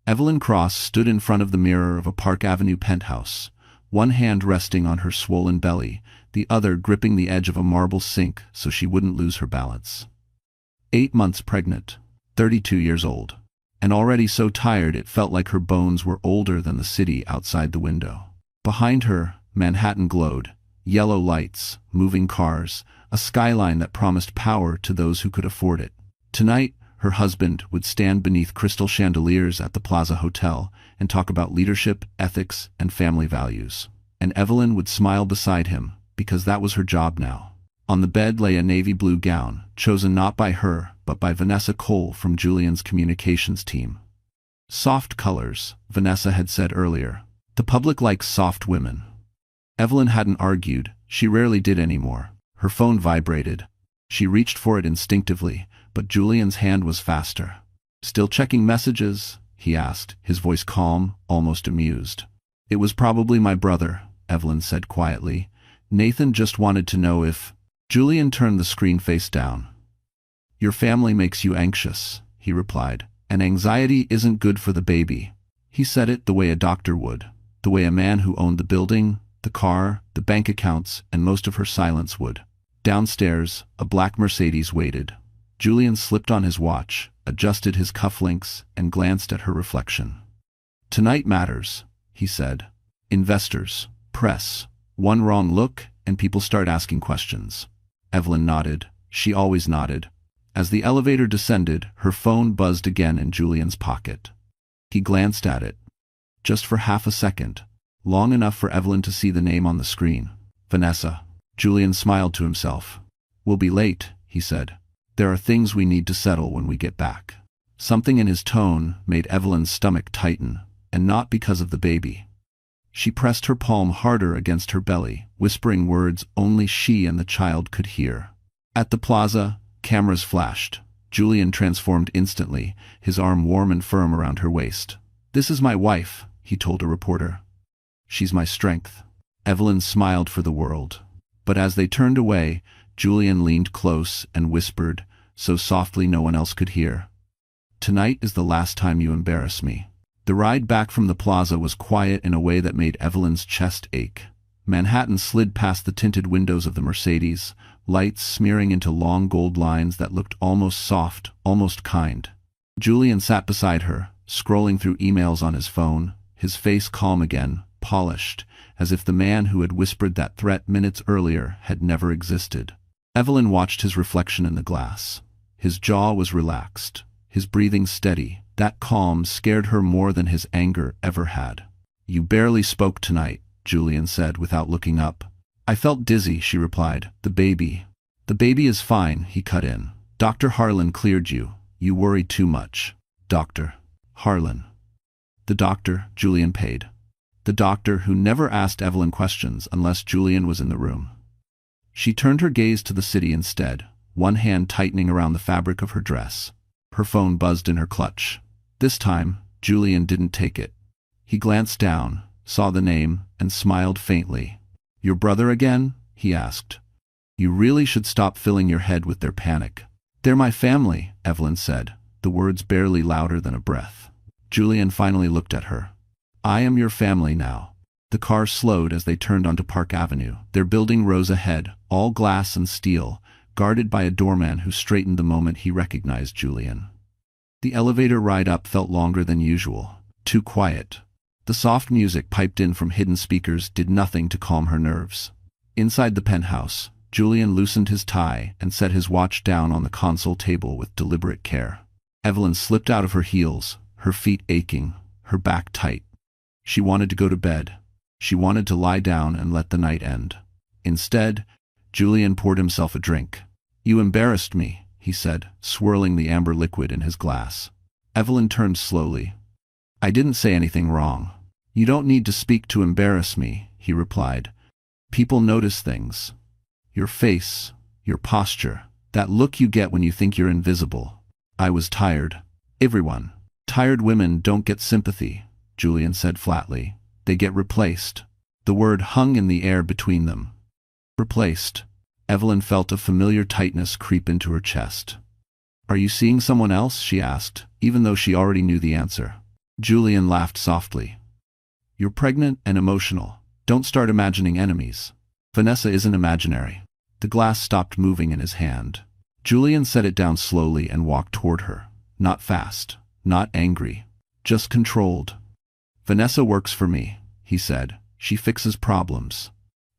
Evelyn Cross stood in front of the mirror of a Park Avenue penthouse, one hand resting on her swollen belly, the other gripping the edge of a marble sink so she wouldn't lose her balance. 8 months pregnant, 32 years old, and already so tired it felt like her bones were older than the city outside the window. Behind her, Manhattan glowed, yellow lights, moving cars, a skyline that promised power to those who could afford it. Tonight, her husband would stand beneath crystal chandeliers at the Plaza Hotel and talk about leadership, ethics, and family values. And Evelyn would smile beside him, because that was her job now. On the bed lay a navy blue gown, chosen not by her, but by Vanessa Cole from Julian's communications team. Soft colors, Vanessa had said earlier. The public likes soft women. Evelyn hadn't argued, she rarely did anymore. Her phone vibrated. She reached for it instinctively, but Julian's hand was faster. "Still checking messages?" he asked, his voice calm, almost amused. "It was probably my brother," Evelyn said quietly. "Nathan just wanted to know if—" Julian turned the screen face down. "Your family makes you anxious," he replied, "and anxiety isn't good for the baby." He said it the way a doctor would, the way a man who owned the building, the car, the bank accounts, and most of her silence would. Downstairs, a black Mercedes waited. Julian slipped on his watch, adjusted his cufflinks, and glanced at her reflection. "Tonight matters," he said. "Investors, press, one wrong look, and people start asking questions." Evelyn nodded. She always nodded. As the elevator descended, her phone buzzed again in Julian's pocket. He glanced at it. Just for half a second, long enough for Evelyn to see the name on the screen. "Vanessa." Julian smiled to himself. "We'll be late," he said. "There are things we need to settle when we get back." Something in his tone made Evelyn's stomach tighten, and not because of the baby. She pressed her palm harder against her belly, whispering words only she and the child could hear. At the plaza, cameras flashed. Julian transformed instantly, his arm warm and firm around her waist. "This is my wife," he told a reporter. "She's my strength." Evelyn smiled for the world. But as they turned away, Julian leaned close and whispered, so softly no one else could hear, "Tonight is the last time you embarrass me." The ride back from the plaza was quiet in a way that made Evelyn's chest ache. Manhattan slid past the tinted windows of the Mercedes, lights smearing into long gold lines that looked almost soft, almost kind. Julian sat beside her, scrolling through emails on his phone, his face calm again, polished, as if the man who had whispered that threat minutes earlier had never existed. Evelyn watched his reflection in the glass. His jaw was relaxed, his breathing steady. That calm scared her more than his anger ever had. "You barely spoke tonight," Julian said without looking up. "I felt dizzy," she replied. "The baby." "The baby is fine," he cut in. "Dr. Harlan cleared you. You worried too much." "Dr. Harlan." The doctor Julian paid. The doctor who never asked Evelyn questions unless Julian was in the room. She turned her gaze to the city instead, one hand tightening around the fabric of her dress. Her phone buzzed in her clutch. This time, Julian didn't take it. He glanced down, saw the name, and smiled faintly. "Your brother again?" he asked. "You really should stop filling your head with their panic." "They're my family," Evelyn said, the words barely louder than a breath. Julian finally looked at her. "I am your family now." The car slowed as they turned onto Park Avenue. Their building rose ahead, all glass and steel, guarded by a doorman who straightened the moment he recognized Julian. The elevator ride up felt longer than usual, too quiet. The soft music piped in from hidden speakers did nothing to calm her nerves. Inside the penthouse, Julian loosened his tie and set his watch down on the console table with deliberate care. Evelyn slipped out of her heels, her feet aching, her back tight. She wanted to go to bed. She wanted to lie down and let the night end. Instead, Julian poured himself a drink. "You embarrassed me," he said, swirling the amber liquid in his glass. Evelyn turned slowly. "I didn't say anything wrong." "You don't need to speak to embarrass me," he replied. "People notice things. Your face, your posture, that look you get when you think you're invisible." "I was tired." "Everyone. Tired women don't get sympathy," Julian said flatly. "They get replaced." The word hung in the air between them. Replaced. Evelyn felt a familiar tightness creep into her chest. "Are you seeing someone else?" she asked, even though she already knew the answer. Julian laughed softly. You're pregnant and emotional. Don't start imagining enemies. Vanessa isn't imaginary. The glass stopped moving in his hand. Julian set it down slowly and walked toward her. Not fast, not angry, just controlled. Vanessa works for me, he said. She fixes problems.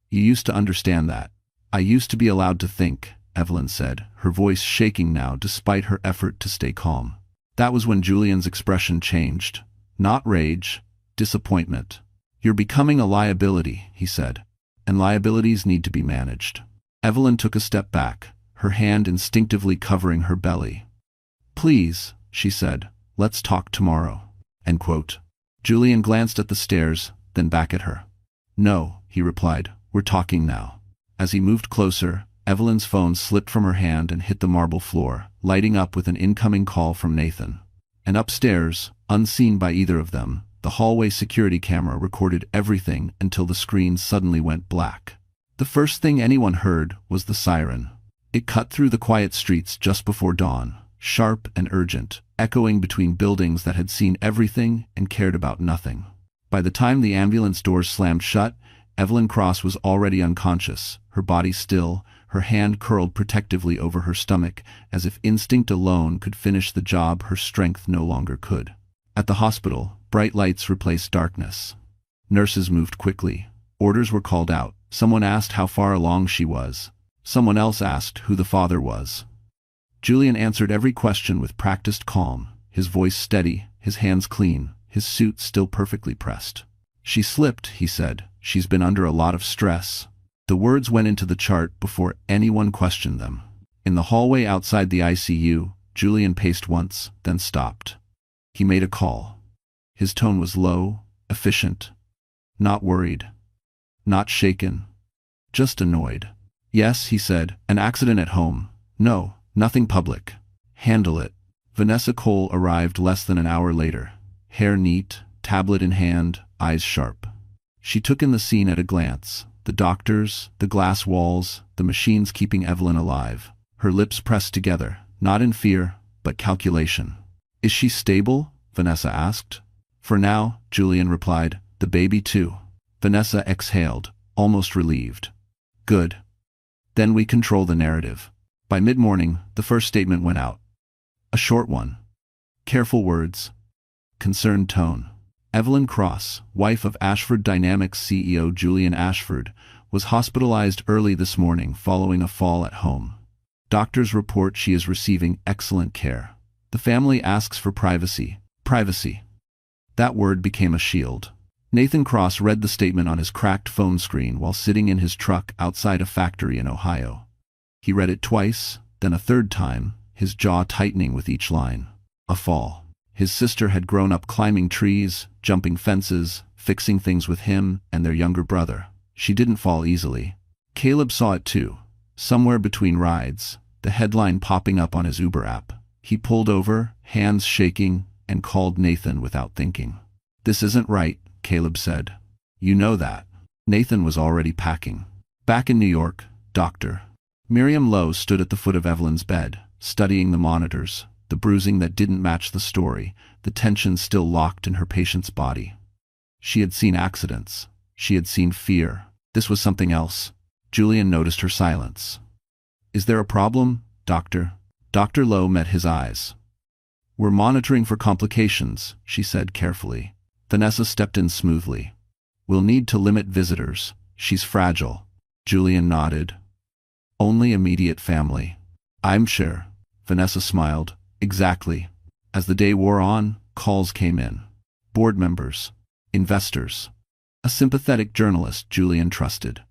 You used to understand that. I used to be allowed to think, Evelyn said, her voice shaking now despite her effort to stay calm. That was when Julian's expression changed. Not rage, disappointment. You're becoming a liability, he said, and liabilities need to be managed. Evelyn took a step back, her hand instinctively covering her belly. Please, she said, let's talk tomorrow. End quote. Julian glanced at the stairs, then back at her. No, he replied, we're talking now. As he moved closer, Evelyn's phone slipped from her hand and hit the marble floor, lighting up with an incoming call from Nathan. And upstairs, unseen by either of them, the hallway security camera recorded everything until the screen suddenly went black. The first thing anyone heard was the siren. It cut through the quiet streets just before dawn, sharp and urgent, echoing between buildings that had seen everything and cared about nothing. By the time the ambulance doors slammed shut, Evelyn Cross was already unconscious, her body still, her hand curled protectively over her stomach, as if instinct alone could finish the job her strength no longer could. At the hospital, bright lights replaced darkness. Nurses moved quickly. Orders were called out. Someone asked how far along she was. Someone else asked who the father was. Julian answered every question with practiced calm, his voice steady, his hands clean, his suit still perfectly pressed. She slipped, he said. She's been under a lot of stress. The words went into the chart before anyone questioned them. In the hallway outside the ICU, Julian paced once, then stopped. He made a call. His tone was low, efficient. Not worried. Not shaken. Just annoyed. Yes, he said, an accident at home. No, nothing public. Handle it. Vanessa Cole arrived less than an hour later. Hair neat, tablet in hand, eyes sharp. She took in the scene at a glance. The doctors, the glass walls, the machines keeping Evelyn alive. Her lips pressed together, not in fear, but calculation. Is she stable? Vanessa asked. For now, Julian replied. The baby too. Vanessa exhaled, almost relieved. Good. Then we control the narrative. By mid-morning, the first statement went out. A short one. Careful words. Concerned tone. Evelyn Cross, wife of Ashford Dynamics CEO Julian Ashford, was hospitalized early this morning following a fall at home. Doctors report she is receiving excellent care. The family asks for privacy. Privacy. That word became a shield. Nathan Cross read the statement on his cracked phone screen while sitting in his truck outside a factory in Ohio. He read it twice, then a third time, his jaw tightening with each line. A fall. His sister had grown up climbing trees, jumping fences, fixing things with him and their younger brother. She didn't fall easily. Caleb saw it too. Somewhere between rides, the headline popping up on his Uber app. He pulled over, hands shaking, and called Nathan without thinking. This isn't right, Caleb said. You know that. Nathan was already packing. Back in New York, Dr. Miriam Lowe stood at the foot of Evelyn's bed, studying the monitors, the bruising that didn't match the story, the tension still locked in her patient's body. She had seen accidents. She had seen fear. This was something else. Julian noticed her silence. Is there a problem, doctor? Dr. Lowe met his eyes. We're monitoring for complications, she said carefully. Vanessa stepped in smoothly. We'll need to limit visitors. She's fragile. Julian nodded. Only immediate family. I'm sure. Vanessa smiled. Exactly. As the day wore on, calls came in. Board members. Investors. A sympathetic journalist Julian trusted.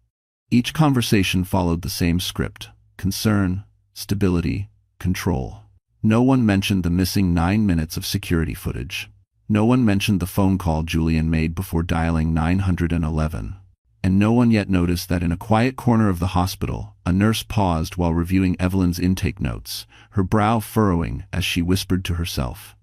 Each conversation followed the same script. Concern, stability, control. No one mentioned the missing 9 minutes of security footage. No one mentioned the phone call Julian made before dialing 911. And no one yet noticed that in a quiet corner of the hospital, a nurse paused while reviewing Evelyn's intake notes, her brow furrowing as she whispered to herself.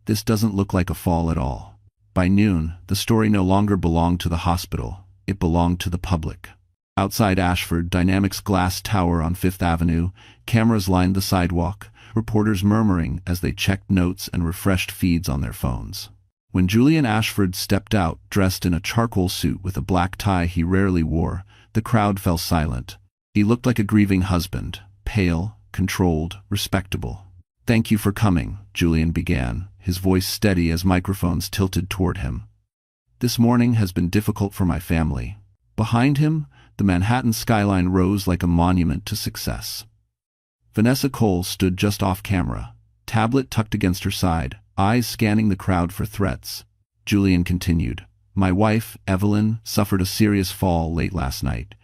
This doesn't look like a fall at all. By noon, the story no longer belonged to the hospital. It belonged to the public. Outside Ashford Dynamics' glass tower on Fifth Avenue, cameras lined the sidewalk, reporters murmuring as they checked notes and refreshed feeds on their phones. When Julian Ashford stepped out, dressed in a charcoal suit with a black tie he rarely wore, the crowd fell silent. He looked like a grieving husband, pale, controlled, respectable. "Thank you for coming," Julian began, his voice steady as microphones tilted toward him. "This morning has been difficult for my family." Behind him, the Manhattan skyline rose like a monument to success. Vanessa Cole stood just off camera, tablet tucked against her side, eyes scanning the crowd for threats. Julian continued, "My wife, Evelyn, suffered a serious fall late last night.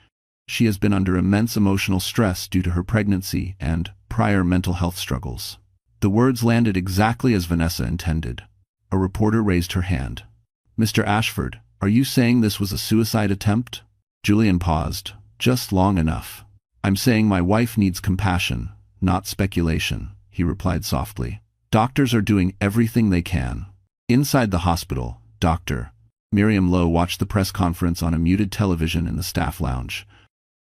She has been under immense emotional stress due to her pregnancy and prior mental health struggles." The words landed exactly as Vanessa intended. A reporter raised her hand. "Mr. Ashford, are you saying this was a suicide attempt?" Julian paused, just long enough. "I'm saying my wife needs compassion, not speculation," he replied softly. "Doctors are doing everything they can." Inside the hospital, Dr. Miriam Lowe watched the press conference on a muted television in the staff lounge.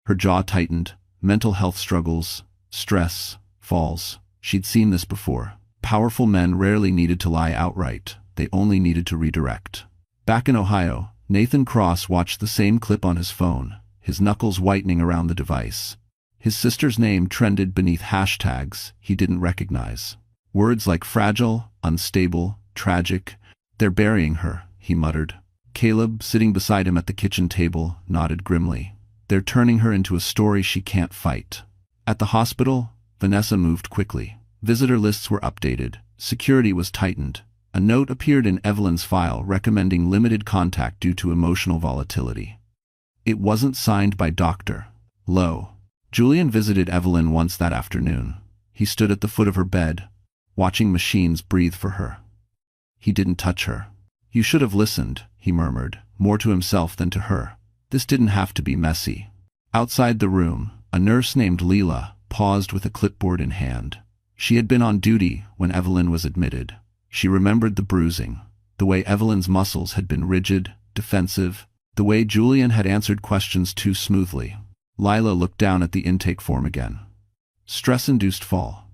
Her jaw tightened. Mental health struggles, stress, falls. She'd seen this before. Powerful men rarely needed to lie outright. They only needed to redirect. Back in Ohio, Nathan Cross watched the same clip on his phone, his knuckles whitening around the device. His sister's name trended beneath hashtags he didn't recognize. Words like fragile, unstable, tragic. "They're burying her," he muttered. Caleb, sitting beside him at the kitchen table, nodded grimly. "They're turning her into a story she can't fight." At the hospital, Vanessa moved quickly. Visitor lists were updated. Security was tightened. A note appeared in Evelyn's file recommending limited contact due to emotional volatility. It wasn't signed by Dr. Lowe. Julian visited Evelyn once that afternoon. He stood at the foot of her bed, watching machines breathe for her. He didn't touch her. "You should have listened," he murmured, more to himself than to her. This didn't have to be messy. Outside the room, a nurse named Leela paused with a clipboard in hand. She had been on duty when Evelyn was admitted. She remembered the bruising, the way Evelyn's muscles had been rigid, defensive, the way Julian had answered questions too smoothly. Lila looked down at the intake form again. Stress-induced fall.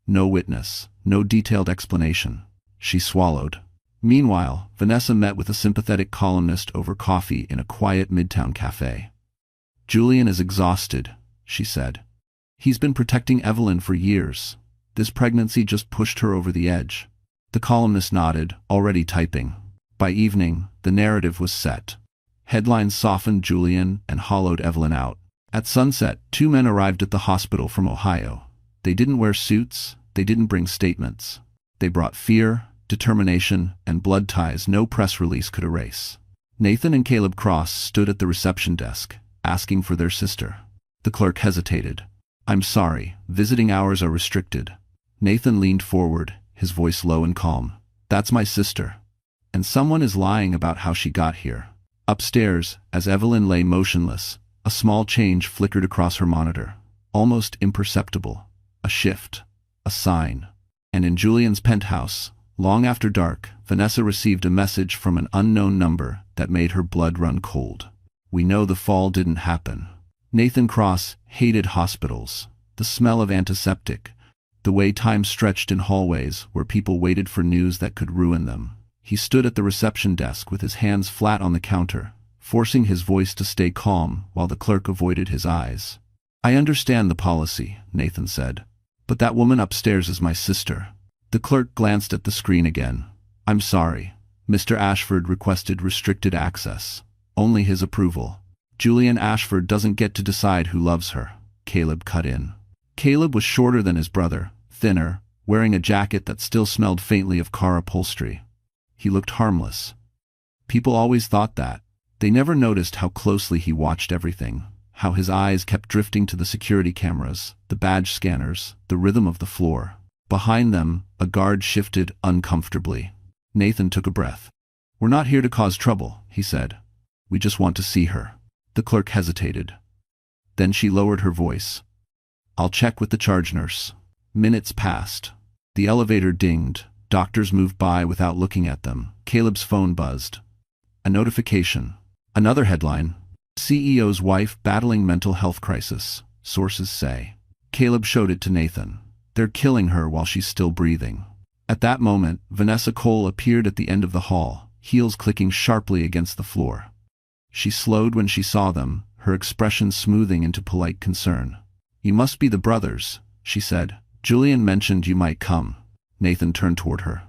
No witness, no detailed explanation. She swallowed. Meanwhile, Vanessa met with a sympathetic columnist over coffee in a quiet midtown cafe. "Julian is exhausted," she said. "He's been protecting Evelyn for years. This pregnancy just pushed her over the edge." The columnist nodded, already typing. By evening, the narrative was set. Headlines softened Julian and hollowed Evelyn out. At sunset, 2 men arrived at the hospital from Ohio. They didn't wear suits, they didn't bring statements. They brought fear, determination, and blood ties no press release could erase. Nathan and Caleb Cross stood at the reception desk, asking for their sister. The clerk hesitated. "I'm sorry, visiting hours are restricted." Nathan leaned forward, his voice low and calm. "That's my sister. And someone is lying about how she got here." Upstairs, as Evelyn lay motionless, a small change flickered across her monitor. Almost imperceptible. A shift. A sign. And in Julian's penthouse, long after dark, Vanessa received a message from an unknown number that made her blood run cold. "We know the fall didn't happen." Nathan Cross hated hospitals. The smell of antiseptic. The way time stretched in hallways where people waited for news that could ruin them. He stood at the reception desk with his hands flat on the counter, forcing his voice to stay calm while the clerk avoided his eyes. "I understand the policy," Nathan said. "But that woman upstairs is my sister." The clerk glanced at the screen again. "I'm sorry. Mr. Ashford requested restricted access. Only his approval." "Julian Ashford doesn't get to decide who loves her," Caleb cut in. Caleb was shorter than his brother, thinner, wearing a jacket that still smelled faintly of car upholstery. He looked harmless. People always thought that. They never noticed how closely he watched everything, how his eyes kept drifting to the security cameras, the badge scanners, the rhythm of the floor. Behind them, a guard shifted uncomfortably. Nathan took a breath. "We're not here to cause trouble," he said. "We just want to see her." The clerk hesitated. Then she lowered her voice. "I'll check with the charge nurse." Minutes passed. The elevator dinged. Doctors moved by without looking at them. Caleb's phone buzzed. A notification. Another headline. CEO's wife battling mental health crisis, sources say. Caleb showed it to Nathan. "They're killing her while she's still breathing." At that moment, Vanessa Cole appeared at the end of the hall, heels clicking sharply against the floor. She slowed when she saw them, her expression smoothing into polite concern. "You must be the brothers," she said. "Julian mentioned you might come." Nathan turned toward her.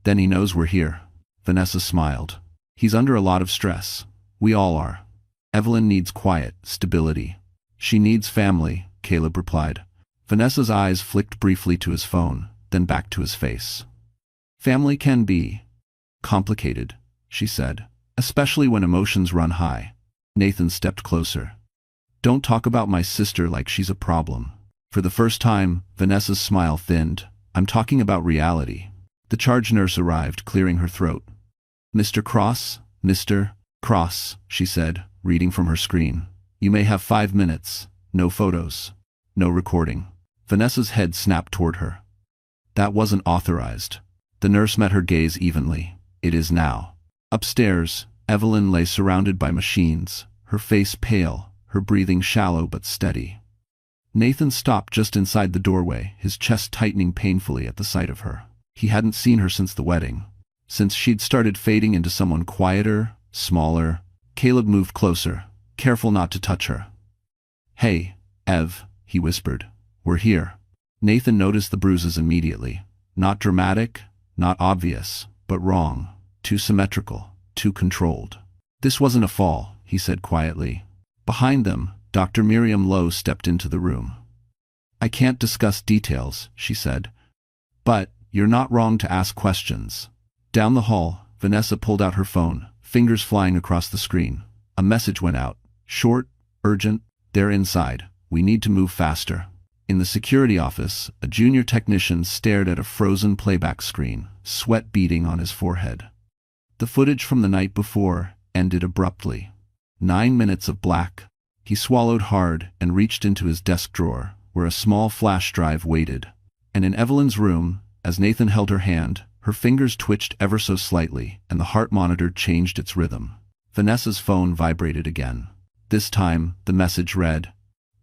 "Then he knows we're here." Vanessa smiled. "He's under a lot of stress. We all are. Evelyn needs quiet, stability. She needs family," Caleb replied. Vanessa's eyes flicked briefly to his phone, then back to his face. "Family can be complicated," she said, "especially when emotions run high." Nathan stepped closer. "Don't talk about my sister like she's a problem." For the first time, Vanessa's smile thinned. "I'm talking about reality." The charge nurse arrived, clearing her throat. "Mr. Cross, Mr. Cross," she said, reading from her screen. "You may have 5 minutes. No photos. No recording." Vanessa's head snapped toward her. "That wasn't authorized." The nurse met her gaze evenly. "It is now." Upstairs, Evelyn lay surrounded by machines, her face pale, her breathing shallow but steady. Nathan stopped just inside the doorway, his chest tightening painfully at the sight of her. He hadn't seen her since the wedding. Since she'd started fading into someone quieter, smaller. Caleb moved closer, careful not to touch her. "Hey, Ev," he whispered. "We're here." Nathan noticed the bruises immediately. Not dramatic, not obvious, but wrong. Too symmetrical, too controlled. "This wasn't a fall," he said quietly. Behind them, Dr. Miriam Lowe stepped into the room. "I can't discuss details," she said. "But you're not wrong to ask questions." Down the hall, Vanessa pulled out her phone, fingers flying across the screen. A message went out. Short, urgent. "They're inside. We need to move faster." In the security office, a junior technician stared at a frozen playback screen, sweat beading on his forehead. The footage from the night before ended abruptly. 9 minutes of black. He swallowed hard and reached into his desk drawer, where a small flash drive waited. And in Evelyn's room, as Nathan held her hand, her fingers twitched ever so slightly, and the heart monitor changed its rhythm. Vanessa's phone vibrated again. This time, the message read,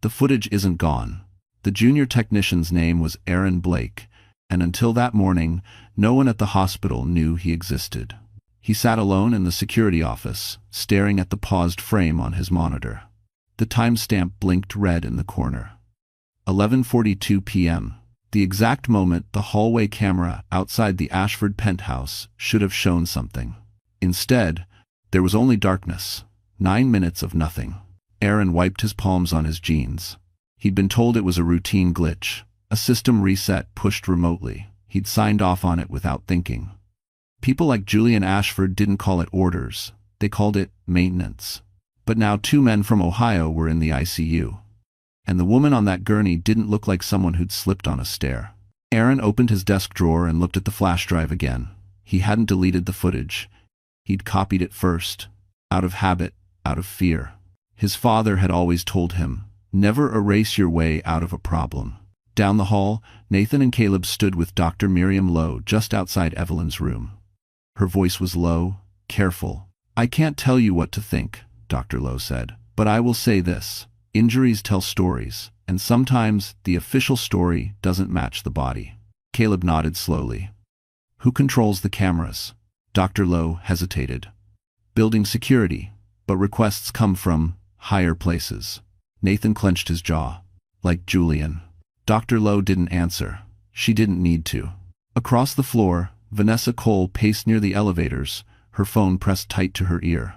"The footage isn't gone." The junior technician's name was Aaron Blake, and until that morning, no one at the hospital knew he existed. He sat alone in the security office, staring at the paused frame on his monitor. The timestamp blinked red in the corner. 11:42 p.m. The exact moment the hallway camera outside the Ashford penthouse should have shown something. Instead, there was only darkness. 9 minutes of nothing. Aaron wiped his palms on his jeans. He'd been told it was a routine glitch, a system reset pushed remotely. He'd signed off on it without thinking. People like Julian Ashford didn't call it orders, they called it maintenance. But now 2 men from Ohio were in the ICU. And the woman on that gurney didn't look like someone who'd slipped on a stair. Aaron opened his desk drawer and looked at the flash drive again. He hadn't deleted the footage. He'd copied it first, out of habit, out of fear. His father had always told him, never erase your way out of a problem. Down the hall, Nathan and Caleb stood with Dr. Miriam Lowe just outside Evelyn's room. Her voice was low, careful. "I can't tell you what to think," Dr. Lowe said, "but I will say this. Injuries tell stories, and sometimes the official story doesn't match the body." Caleb nodded slowly. "Who controls the cameras?" Dr. Lowe hesitated. "Building security, but requests come from higher places." Nathan clenched his jaw. "Like Julian." Dr. Lowe didn't answer. She didn't need to. Across the floor, Vanessa Cole paced near the elevators, her phone pressed tight to her ear.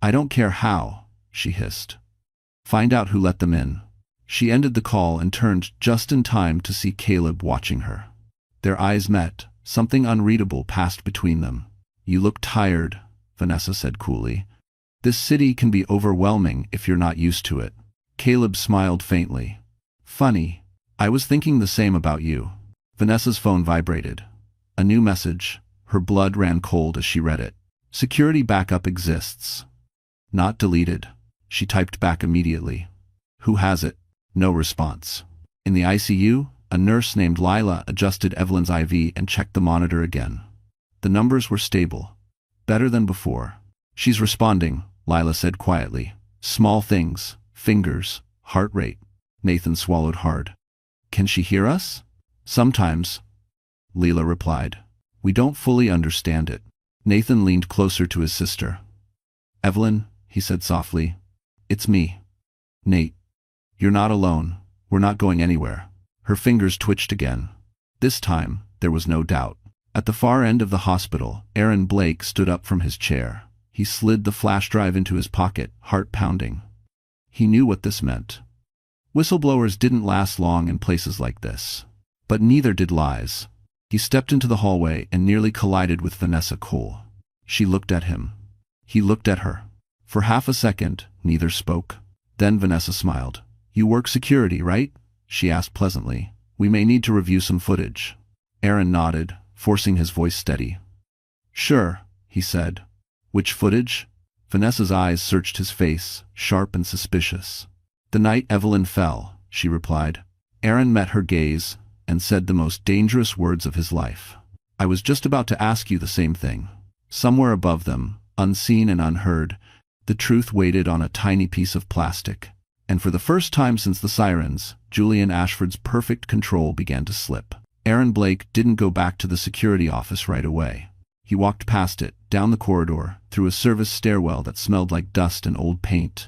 "I don't care how," she hissed. "Find out who let them in." She ended the call and turned just in time to see Caleb watching her. Their eyes met. Something unreadable passed between them. "You look tired," Vanessa said coolly. "This city can be overwhelming if you're not used to it." Caleb smiled faintly. "Funny. I was thinking the same about you." Vanessa's phone vibrated. A new message. Her blood ran cold as she read it. "Security backup exists. Not deleted." She typed back immediately. "Who has it?" No response. In the ICU, a nurse named Lila adjusted Evelyn's IV and checked the monitor again. The numbers were stable. Better than before. "She's responding," Lila said quietly. "Small things. Fingers. Heart rate." Nathan swallowed hard. "Can she hear us?" "Sometimes." Leela replied. We don't fully understand it. Nathan leaned closer to his sister. Evelyn, he said softly. It's me. Nate. You're not alone. We're not going anywhere. Her fingers twitched again. This time, there was no doubt. At the far end of the hospital, Aaron Blake stood up from his chair. He slid the flash drive into his pocket, heart pounding. He knew what this meant. Whistleblowers didn't last long in places like this. But neither did lies. He stepped into the hallway and nearly collided with Vanessa Cole. She looked at him. He looked at her. For half a second, neither spoke. Then Vanessa smiled. You work security, right? She asked pleasantly. We may need to review some footage. Aaron nodded, forcing his voice steady. Sure, he said. Which footage? Vanessa's eyes searched his face, sharp and suspicious. The night Evelyn fell, she replied. Aaron met her gaze and said the most dangerous words of his life. I was just about to ask you the same thing. Somewhere above them, unseen and unheard, the truth waited on a tiny piece of plastic. And for the first time since the sirens, Julian Ashford's perfect control began to slip. Aaron Blake didn't go back to the security office right away. He walked past it, down the corridor, through a service stairwell that smelled like dust and old paint.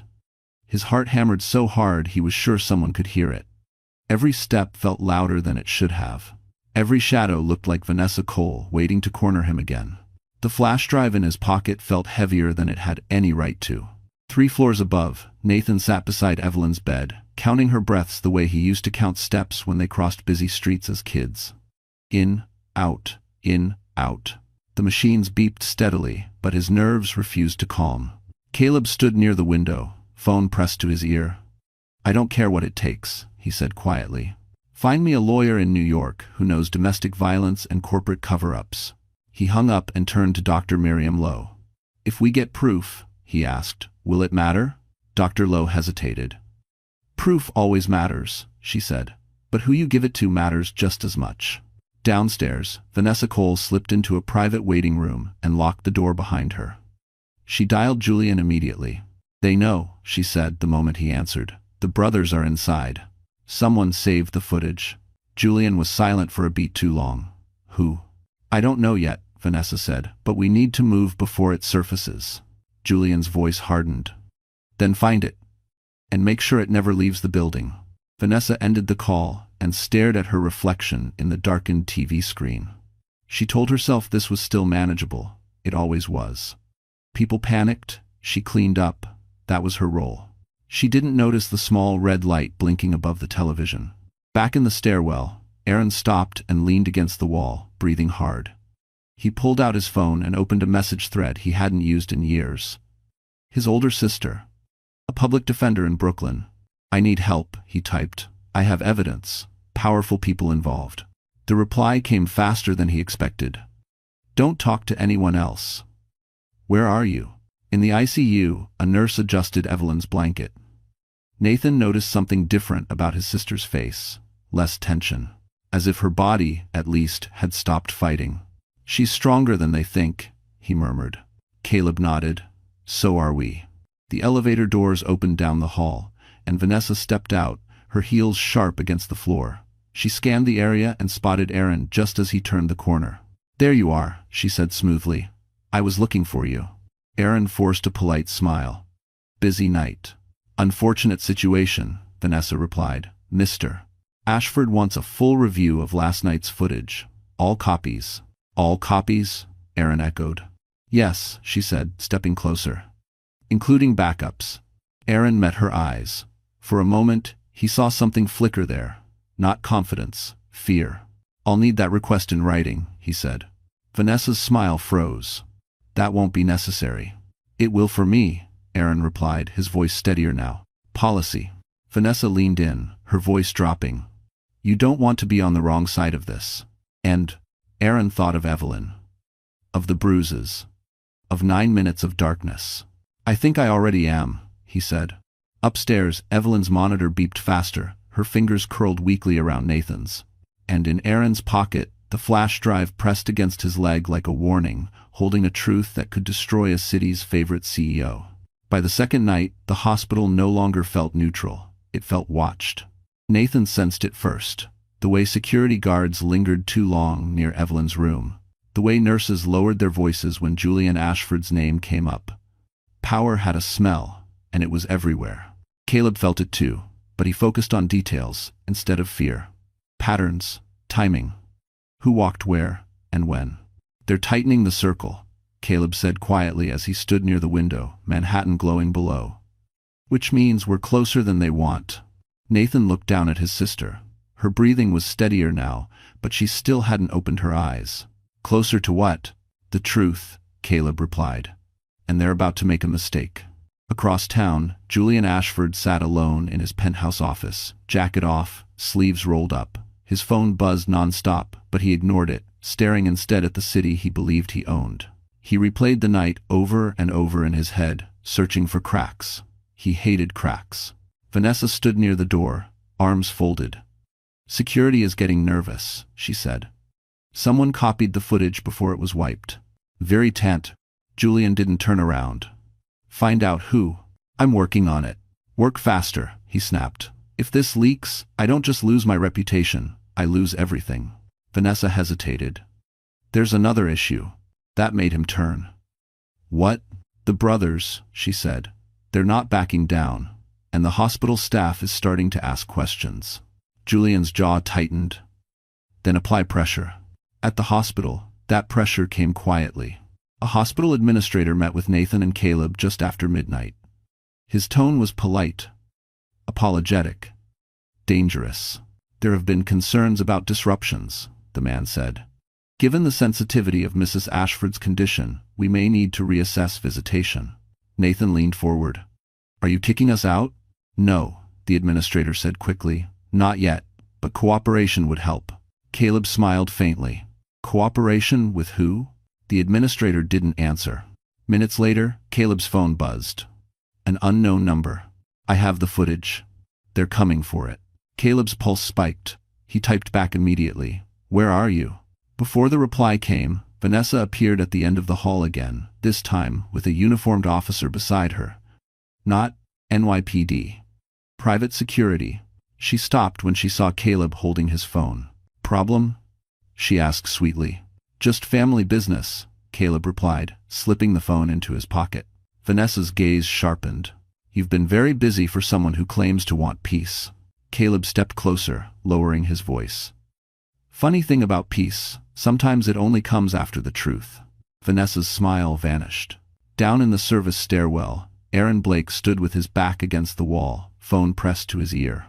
His heart hammered so hard he was sure someone could hear it. Every step felt louder than it should have. Every shadow looked like Vanessa Cole waiting to corner him again. The flash drive in his pocket felt heavier than it had any right to. 3 floors above, Nathan sat beside Evelyn's bed, counting her breaths the way he used to count steps when they crossed busy streets as kids. In, out, in, out. The machines beeped steadily, but his nerves refused to calm. Caleb stood near the window, phone pressed to his ear. I don't care what it takes, he said quietly. Find me a lawyer in New York who knows domestic violence and corporate cover-ups. He hung up and turned to Dr. Miriam Lowe. If we get proof, he asked, will it matter? Dr. Lowe hesitated. Proof always matters, she said, but who you give it to matters just as much. Downstairs, Vanessa Cole slipped into a private waiting room and locked the door behind her. She dialed Julian immediately. They know, she said the moment he answered. The brothers are inside. Someone saved the footage. Julian was silent for a beat too long. Who? I don't know yet, Vanessa said, but we need to move before it surfaces. Julian's voice hardened. Then find it. And make sure it never leaves the building. Vanessa ended the call and stared at her reflection in the darkened TV screen. She told herself this was still manageable. It always was. People panicked. She cleaned up. That was her role. She didn't notice the small red light blinking above the television. Back in the stairwell, Aaron stopped and leaned against the wall, breathing hard. He pulled out his phone and opened a message thread he hadn't used in years. His older sister. A public defender in Brooklyn. I need help, he typed. I have evidence. Powerful people involved. The reply came faster than he expected. Don't talk to anyone else. Where are you? In the ICU, a nurse adjusted Evelyn's blanket. Nathan noticed something different about his sister's face. Less tension. As if her body, at least, had stopped fighting. She's stronger than they think, he murmured. Caleb nodded. So are we. The elevator doors opened down the hall, and Vanessa stepped out, her heels sharp against the floor. She scanned the area and spotted Aaron just as he turned the corner. There you are, she said smoothly. I was looking for you. Aaron forced a polite smile. Busy night. Unfortunate situation, Vanessa replied. Mr. Ashford wants a full review of last night's footage. All copies. All copies? Aaron echoed. Yes, she said, stepping closer. Including backups. Aaron met her eyes. For a moment, he saw something flicker there. Not confidence, fear. I'll need that request in writing, he said. Vanessa's smile froze. That won't be necessary. It will for me, Aaron replied, his voice steadier now. Policy. Vanessa leaned in, her voice dropping. You don't want to be on the wrong side of this. And Aaron thought of Evelyn. Of the bruises. Of 9 minutes of darkness. I think I already am, he said. Upstairs, Evelyn's monitor beeped faster, her fingers curled weakly around Nathan's. And in Aaron's pocket, the flash drive pressed against his leg like a warning, holding a truth that could destroy a city's favorite CEO. By the second night, the hospital no longer felt neutral. It felt watched. Nathan sensed it first. The way security guards lingered too long near Evelyn's room. The way nurses lowered their voices when Julian Ashford's name came up. Power had a smell, and it was everywhere. Caleb felt it too, but he focused on details instead of fear. Patterns, timing. Who walked where, and when. "They're tightening the circle," Caleb said quietly as he stood near the window, Manhattan glowing below. "Which means we're closer than they want." Nathan looked down at his sister. Her breathing was steadier now, but she still hadn't opened her eyes. "Closer to what?" "The truth," Caleb replied. "And they're about to make a mistake." Across town, Julian Ashford sat alone in his penthouse office, jacket off, sleeves rolled up. His phone buzzed nonstop, but he ignored it, staring instead at the city he believed he owned. He replayed the night over and over in his head, searching for cracks. He hated cracks. Vanessa stood near the door, arms folded. "Security is getting nervous," she said. "Someone copied the footage before it was wiped." "Very tant." Julian didn't turn around. "Find out who." "I'm working on it." "Work faster," he snapped. "If this leaks, I don't just lose my reputation, I lose everything." Vanessa hesitated. "There's another issue." That made him turn. "What?" "The brothers," she said. "They're not backing down, and the hospital staff is starting to ask questions." Julian's jaw tightened. "Then apply pressure." At the hospital, that pressure came quietly. A hospital administrator met with Nathan and Caleb just after midnight. His tone was polite, apologetic, dangerous. "There have been concerns about disruptions," the man said. "Given the sensitivity of Mrs. Ashford's condition, we may need to reassess visitation." Nathan leaned forward. "Are you kicking us out?" "No," the administrator said quickly. "Not yet, but cooperation would help." Caleb smiled faintly. "Cooperation with who?" The administrator didn't answer. Minutes later, Caleb's phone buzzed. An unknown number. "I have the footage. They're coming for it." Caleb's pulse spiked. He typed back immediately. "Where are you?" Before the reply came, Vanessa appeared at the end of the hall again, this time with a uniformed officer beside her. "Not NYPD. Private security." She stopped when she saw Caleb holding his phone. "Problem?" she asked sweetly. "Just family business," Caleb replied, slipping the phone into his pocket. Vanessa's gaze sharpened. "You've been very busy for someone who claims to want peace." Caleb stepped closer, lowering his voice. "Funny thing about peace, sometimes it only comes after the truth." Vanessa's smile vanished. Down in the service stairwell, Aaron Blake stood with his back against the wall, phone pressed to his ear.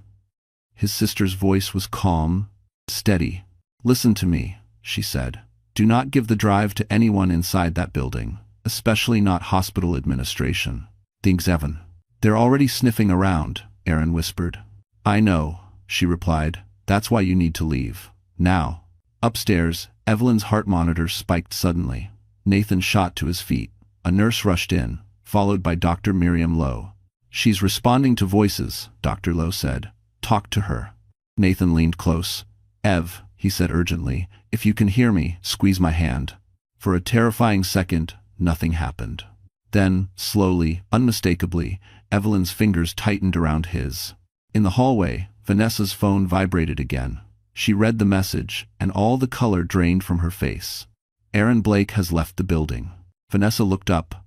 His sister's voice was calm, steady. "Listen to me," she said. "Do not give the drive to anyone inside that building, especially not hospital administration. Thanks, Evan." "They're already sniffing around," Aaron whispered. "I know," she replied. "That's why you need to leave. Now." Upstairs, Evelyn's heart monitor spiked suddenly. Nathan shot to his feet. A nurse rushed in, followed by Dr. Miriam Lowe. "She's responding to voices," Dr. Lowe said. "Talk to her." Nathan leaned close. "Ev," he said urgently, "if you can hear me, squeeze my hand." For a terrifying second, nothing happened. Then, slowly, unmistakably, Evelyn's fingers tightened around his. In the hallway, Vanessa's phone vibrated again. She read the message, and all the color drained from her face. "Aaron Blake has left the building." Vanessa looked up,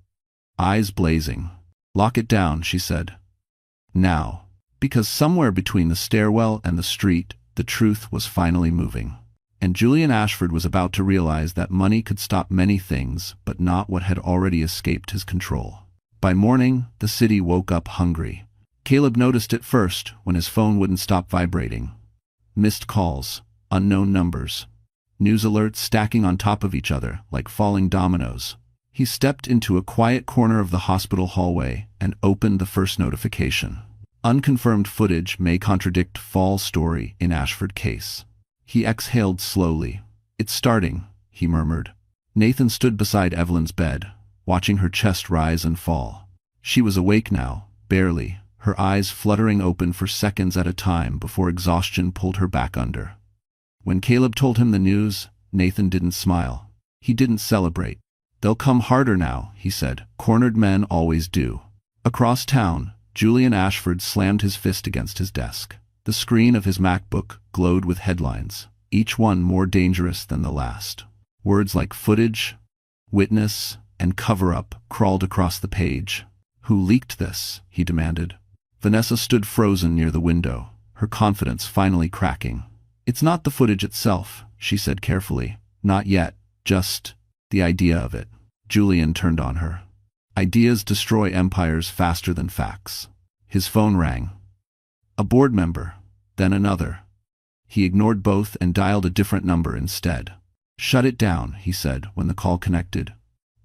eyes blazing. "Lock it down," she said. "Now." Because somewhere between the stairwell and the street, the truth was finally moving. And Julian Ashford was about to realize that money could stop many things, but not what had already escaped his control. By morning, the city woke up hungry. Caleb noticed it first when his phone wouldn't stop vibrating. Missed calls, unknown numbers, news alerts stacking on top of each other like falling dominoes. He stepped into a quiet corner of the hospital hallway and opened the first notification. Unconfirmed footage may contradict fall story in Ashford case. He exhaled slowly. "It's starting," he murmured. Nathan stood beside Evelyn's bed, watching her chest rise and fall. She was awake now, barely, her eyes fluttering open for seconds at a time before exhaustion pulled her back under. When Caleb told him the news, Nathan didn't smile. He didn't celebrate. "They'll come harder now," he said. "Cornered men always do." Across town, Julian Ashford slammed his fist against his desk. The screen of his MacBook glowed with headlines, each one more dangerous than the last. Words like footage, witness, and cover-up crawled across the page. "Who leaked this?" he demanded. Vanessa stood frozen near the window, her confidence finally cracking. "It's not the footage itself," she said carefully. "Not yet, just the idea of it." Julian turned on her. Ideas destroy empires faster than facts. His phone rang. A board member, then another. He ignored both and dialed a different number instead. "Shut it down," he said when the call connected.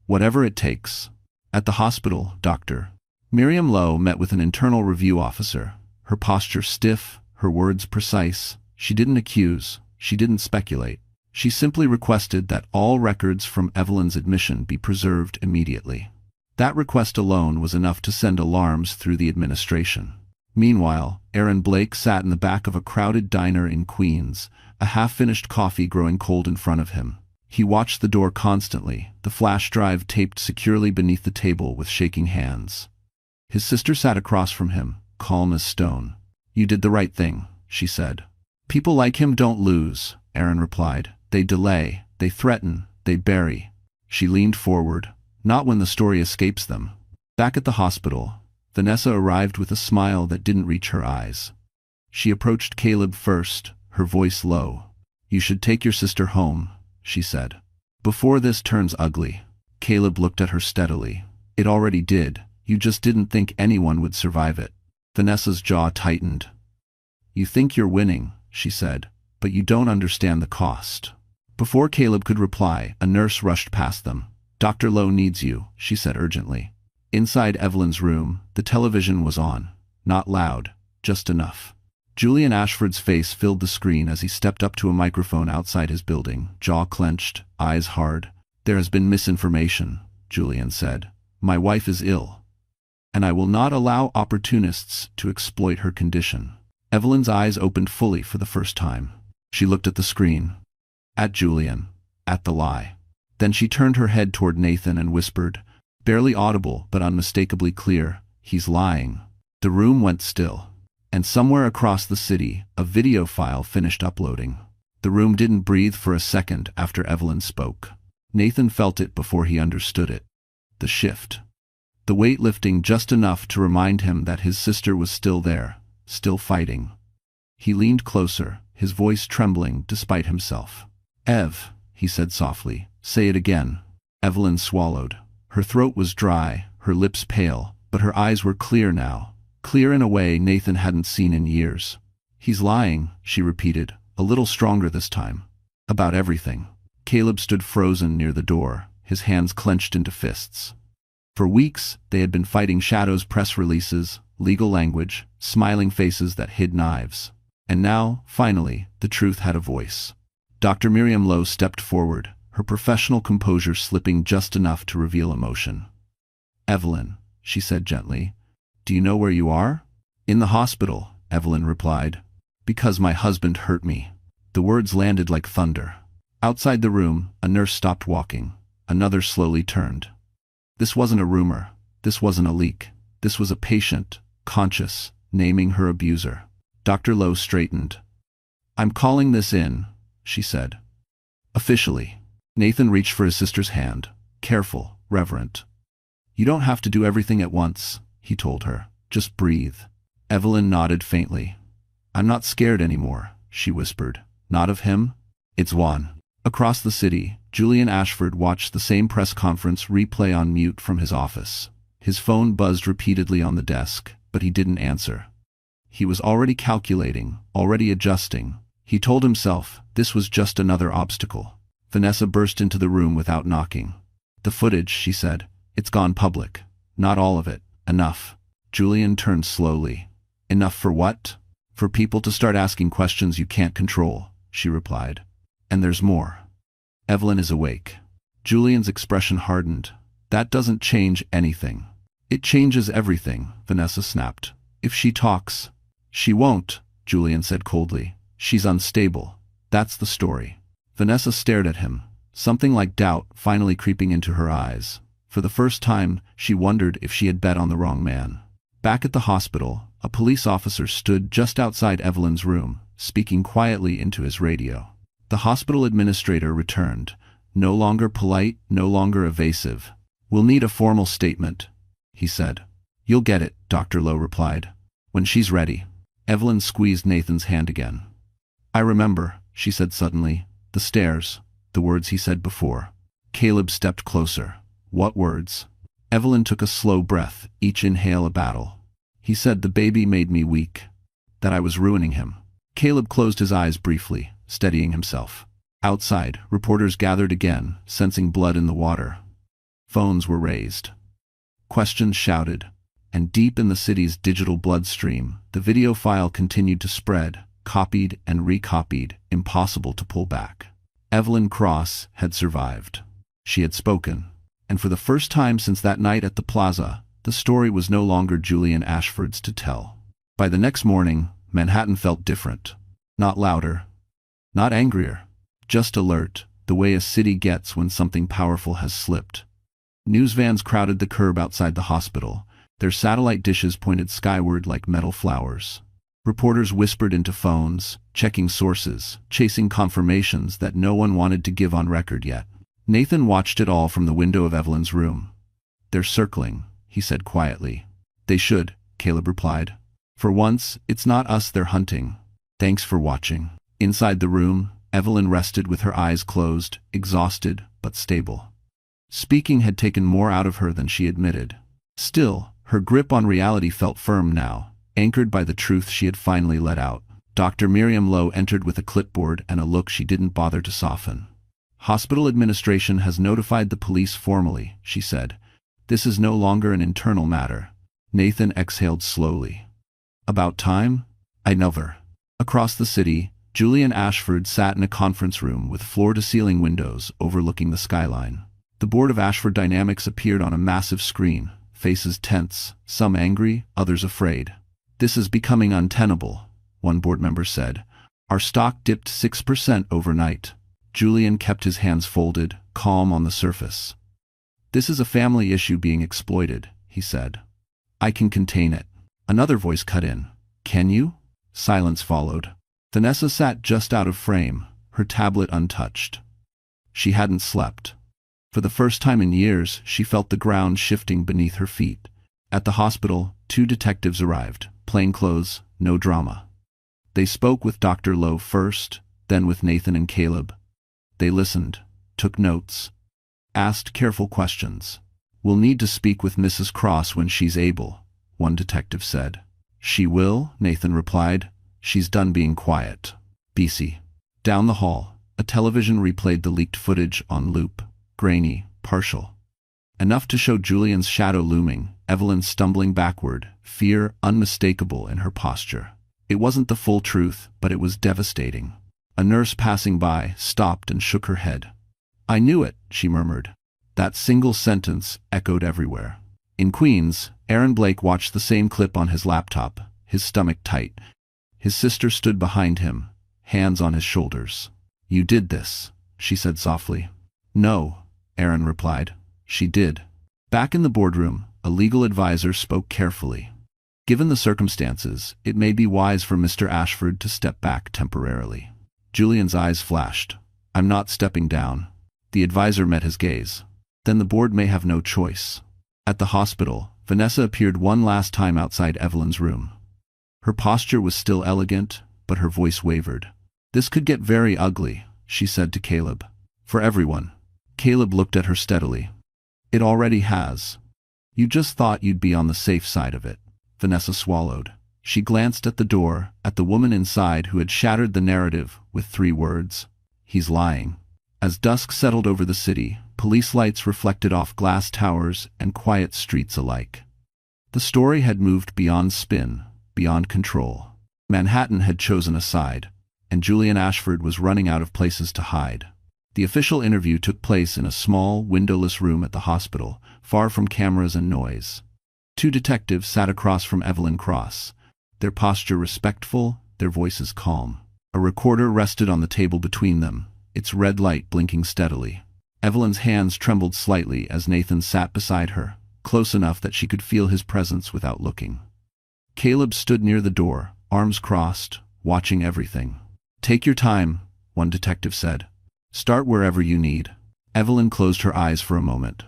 "Whatever it takes." At the hospital, Dr. Miriam Lowe met with an internal review officer, her posture stiff, her words precise. She didn't accuse, she didn't speculate. She simply requested that all records from Evelyn's admission be preserved immediately. That request alone was enough to send alarms through the administration. Meanwhile, Aaron Blake sat in the back of a crowded diner in Queens, a half-finished coffee growing cold in front of him. He watched the door constantly, the flash drive taped securely beneath the table with shaking hands. His sister sat across from him, calm as stone. "You did the right thing," she said. "People like him don't lose," Aaron replied. "They delay, they threaten, they bury." She leaned forward. "Not when the story escapes them." Back at the hospital, Vanessa arrived with a smile that didn't reach her eyes. She approached Caleb first, her voice low. "You should take your sister home," she said. "Before this turns ugly." Caleb looked at her steadily. "It already did. You just didn't think anyone would survive it." Vanessa's jaw tightened. "You think you're winning," she said, "but you don't understand the cost." Before Caleb could reply, a nurse rushed past them. "Dr. Lowe needs you," she said urgently. Inside Evelyn's room, the television was on. Not loud, just enough. Julian Ashford's face filled the screen as he stepped up to a microphone outside his building, jaw clenched, eyes hard. "There has been misinformation," Julian said. "My wife is ill, and I will not allow opportunists to exploit her condition." Evelyn's eyes opened fully for the first time. She looked at the screen, at Julian, at the lie. Then she turned her head toward Nathan and whispered, barely audible but unmistakably clear, "He's lying." The room went still, and somewhere across the city, a video file finished uploading. The room didn't breathe for a second after Evelyn spoke. Nathan felt it before he understood it. The shift. The weight lifting just enough to remind him that his sister was still there, still fighting. He leaned closer, his voice trembling despite himself. "Ev," he said softly, "say it again." Evelyn swallowed. Her throat was dry, her lips pale, but her eyes were clear now, clear in a way Nathan hadn't seen in years. "He's lying," she repeated, a little stronger this time. "About everything." Caleb stood frozen near the door, his hands clenched into fists. For weeks, they had been fighting shadows, press releases, legal language, smiling faces that hid knives. And now, finally, the truth had a voice. Dr. Miriam Lowe stepped forward, her professional composure slipping just enough to reveal emotion. "Evelyn," she said gently, "do you know where you are?" "In the hospital," Evelyn replied. "Because my husband hurt me." The words landed like thunder. Outside the room, a nurse stopped walking. Another slowly turned. This wasn't a rumor. This wasn't a leak. This was a patient, conscious, naming her abuser. Dr. Lowe straightened. "I'm calling this in," she said. "Officially." Nathan reached for his sister's hand. Careful, reverent. "You don't have to do everything at once," he told her. "Just breathe." Evelyn nodded faintly. "I'm not scared anymore," she whispered. "Not of him? It's Juan." Across the city, Julian Ashford watched the same press conference replay on mute from his office. His phone buzzed repeatedly on the desk, but he didn't answer. He was already calculating, already adjusting. He told himself this was just another obstacle. Vanessa burst into the room without knocking. "The footage," she said. "It's gone public. Not all of it. Enough." Julian turned slowly. "Enough for what?" "For people to start asking questions you can't control," she replied. "And there's more." Evelyn is awake. Julian's expression hardened. "That doesn't change anything." "It changes everything," Vanessa snapped. "If she talks." "She won't," Julian said coldly. "She's unstable. That's the story." Vanessa stared at him, something like doubt finally creeping into her eyes. For the first time, she wondered if she had bet on the wrong man. Back at the hospital, A police officer stood just outside Evelyn's room, speaking quietly into his radio. The hospital administrator returned, no longer polite, no longer evasive. "We'll need a formal statement," he said. "You'll get it," Dr. Lowe replied. "When she's ready." Evelyn squeezed Nathan's hand again. "I remember," she said suddenly. "The stairs, the words he said before." Caleb stepped closer. "What words?" Evelyn took a slow breath, each inhale a battle. "He said the baby made me weak, that I was ruining him." Caleb closed his eyes briefly, steadying himself. Outside, reporters gathered again, sensing blood in the water. Phones were raised. Questions shouted. And deep in the city's digital bloodstream, the video file continued to spread, copied and recopied, impossible to pull back. Evelyn Cross had survived. She had spoken. And for the first time since that night at the plaza, the story was no longer Julian Ashford's to tell. By the next morning, Manhattan felt different. Not louder. Not angrier. Just alert, the way a city gets when something powerful has slipped. News vans crowded the curb outside the hospital. Their satellite dishes pointed skyward like metal flowers. Reporters whispered into phones, checking sources, chasing confirmations that no one wanted to give on record yet. Nathan watched it all from the window of Evelyn's room. "They're circling," he said quietly. "They should," Caleb replied. "For once, it's not us they're hunting. Thanks for watching." Inside the room, Evelyn rested with her eyes closed, exhausted but stable. Speaking had taken more out of her than she admitted. Still, her grip on reality felt firm now, anchored by the truth she had finally let out. Dr. Miriam Lowe entered with a clipboard and a look she didn't bother to soften. "Hospital administration has notified the police formally," she said. "This is no longer an internal matter." Nathan exhaled slowly. "About time? I never." Across the city, Julian Ashford sat in a conference room with floor-to-ceiling windows overlooking the skyline. The board of Ashford Dynamics appeared on a massive screen, faces tense, some angry, others afraid. "This is becoming untenable," one board member said. "Our stock dipped 6% overnight." Julian kept his hands folded, calm on the surface. "This is a family issue being exploited," he said. "I can contain it." Another voice cut in. "Can you?" Silence followed. Vanessa sat just out of frame, her tablet untouched. She hadn't slept. For the first time in years, she felt the ground shifting beneath her feet. At the hospital, 2 detectives arrived, plainclothes, no drama. They spoke with Dr. Lowe first, then with Nathan and Caleb. They listened, took notes, asked careful questions. "We'll need to speak with Mrs. Cross when she's able," one detective said. "She will," Nathan replied. "She's done being quiet." BC. Down the hall, a television replayed the leaked footage on loop, grainy, partial. Enough to show Julian's shadow looming, Evelyn stumbling backward, fear unmistakable in her posture. It wasn't the full truth, but it was devastating. A nurse passing by stopped and shook her head. "I knew it," she murmured. That single sentence echoed everywhere. In Queens, Aaron Blake watched the same clip on his laptop, his stomach tight. His sister stood behind him, hands on his shoulders. "You did this," she said softly. "No," Aaron replied. "She did." Back in the boardroom, a legal advisor spoke carefully. "Given the circumstances, it may be wise for Mr. Ashford to step back temporarily." Julian's eyes flashed. "I'm not stepping down." The advisor met his gaze. "Then the board may have no choice." At the hospital, Vanessa appeared one last time outside Evelyn's room. Her posture was still elegant, but her voice wavered. "This could get very ugly," she said to Caleb. "For everyone." Caleb looked at her steadily. "It already has. You just thought you'd be on the safe side of it." Vanessa swallowed. She glanced at the door, at the woman inside who had shattered the narrative with 3 words. "He's lying." As dusk settled over the city, police lights reflected off glass towers and quiet streets alike. The story had moved beyond spin, beyond control. Manhattan had chosen a side, and Julian Ashford was running out of places to hide. The official interview took place in a small, windowless room at the hospital, far from cameras and noise. 2 detectives sat across from Evelyn Cross, their posture respectful, their voices calm. A recorder rested on the table between them, its red light blinking steadily. Evelyn's hands trembled slightly as Nathan sat beside her, close enough that she could feel his presence without looking. Caleb stood near the door, arms crossed, watching everything. "Take your time," one detective said. "Start wherever you need." Evelyn closed her eyes for a moment.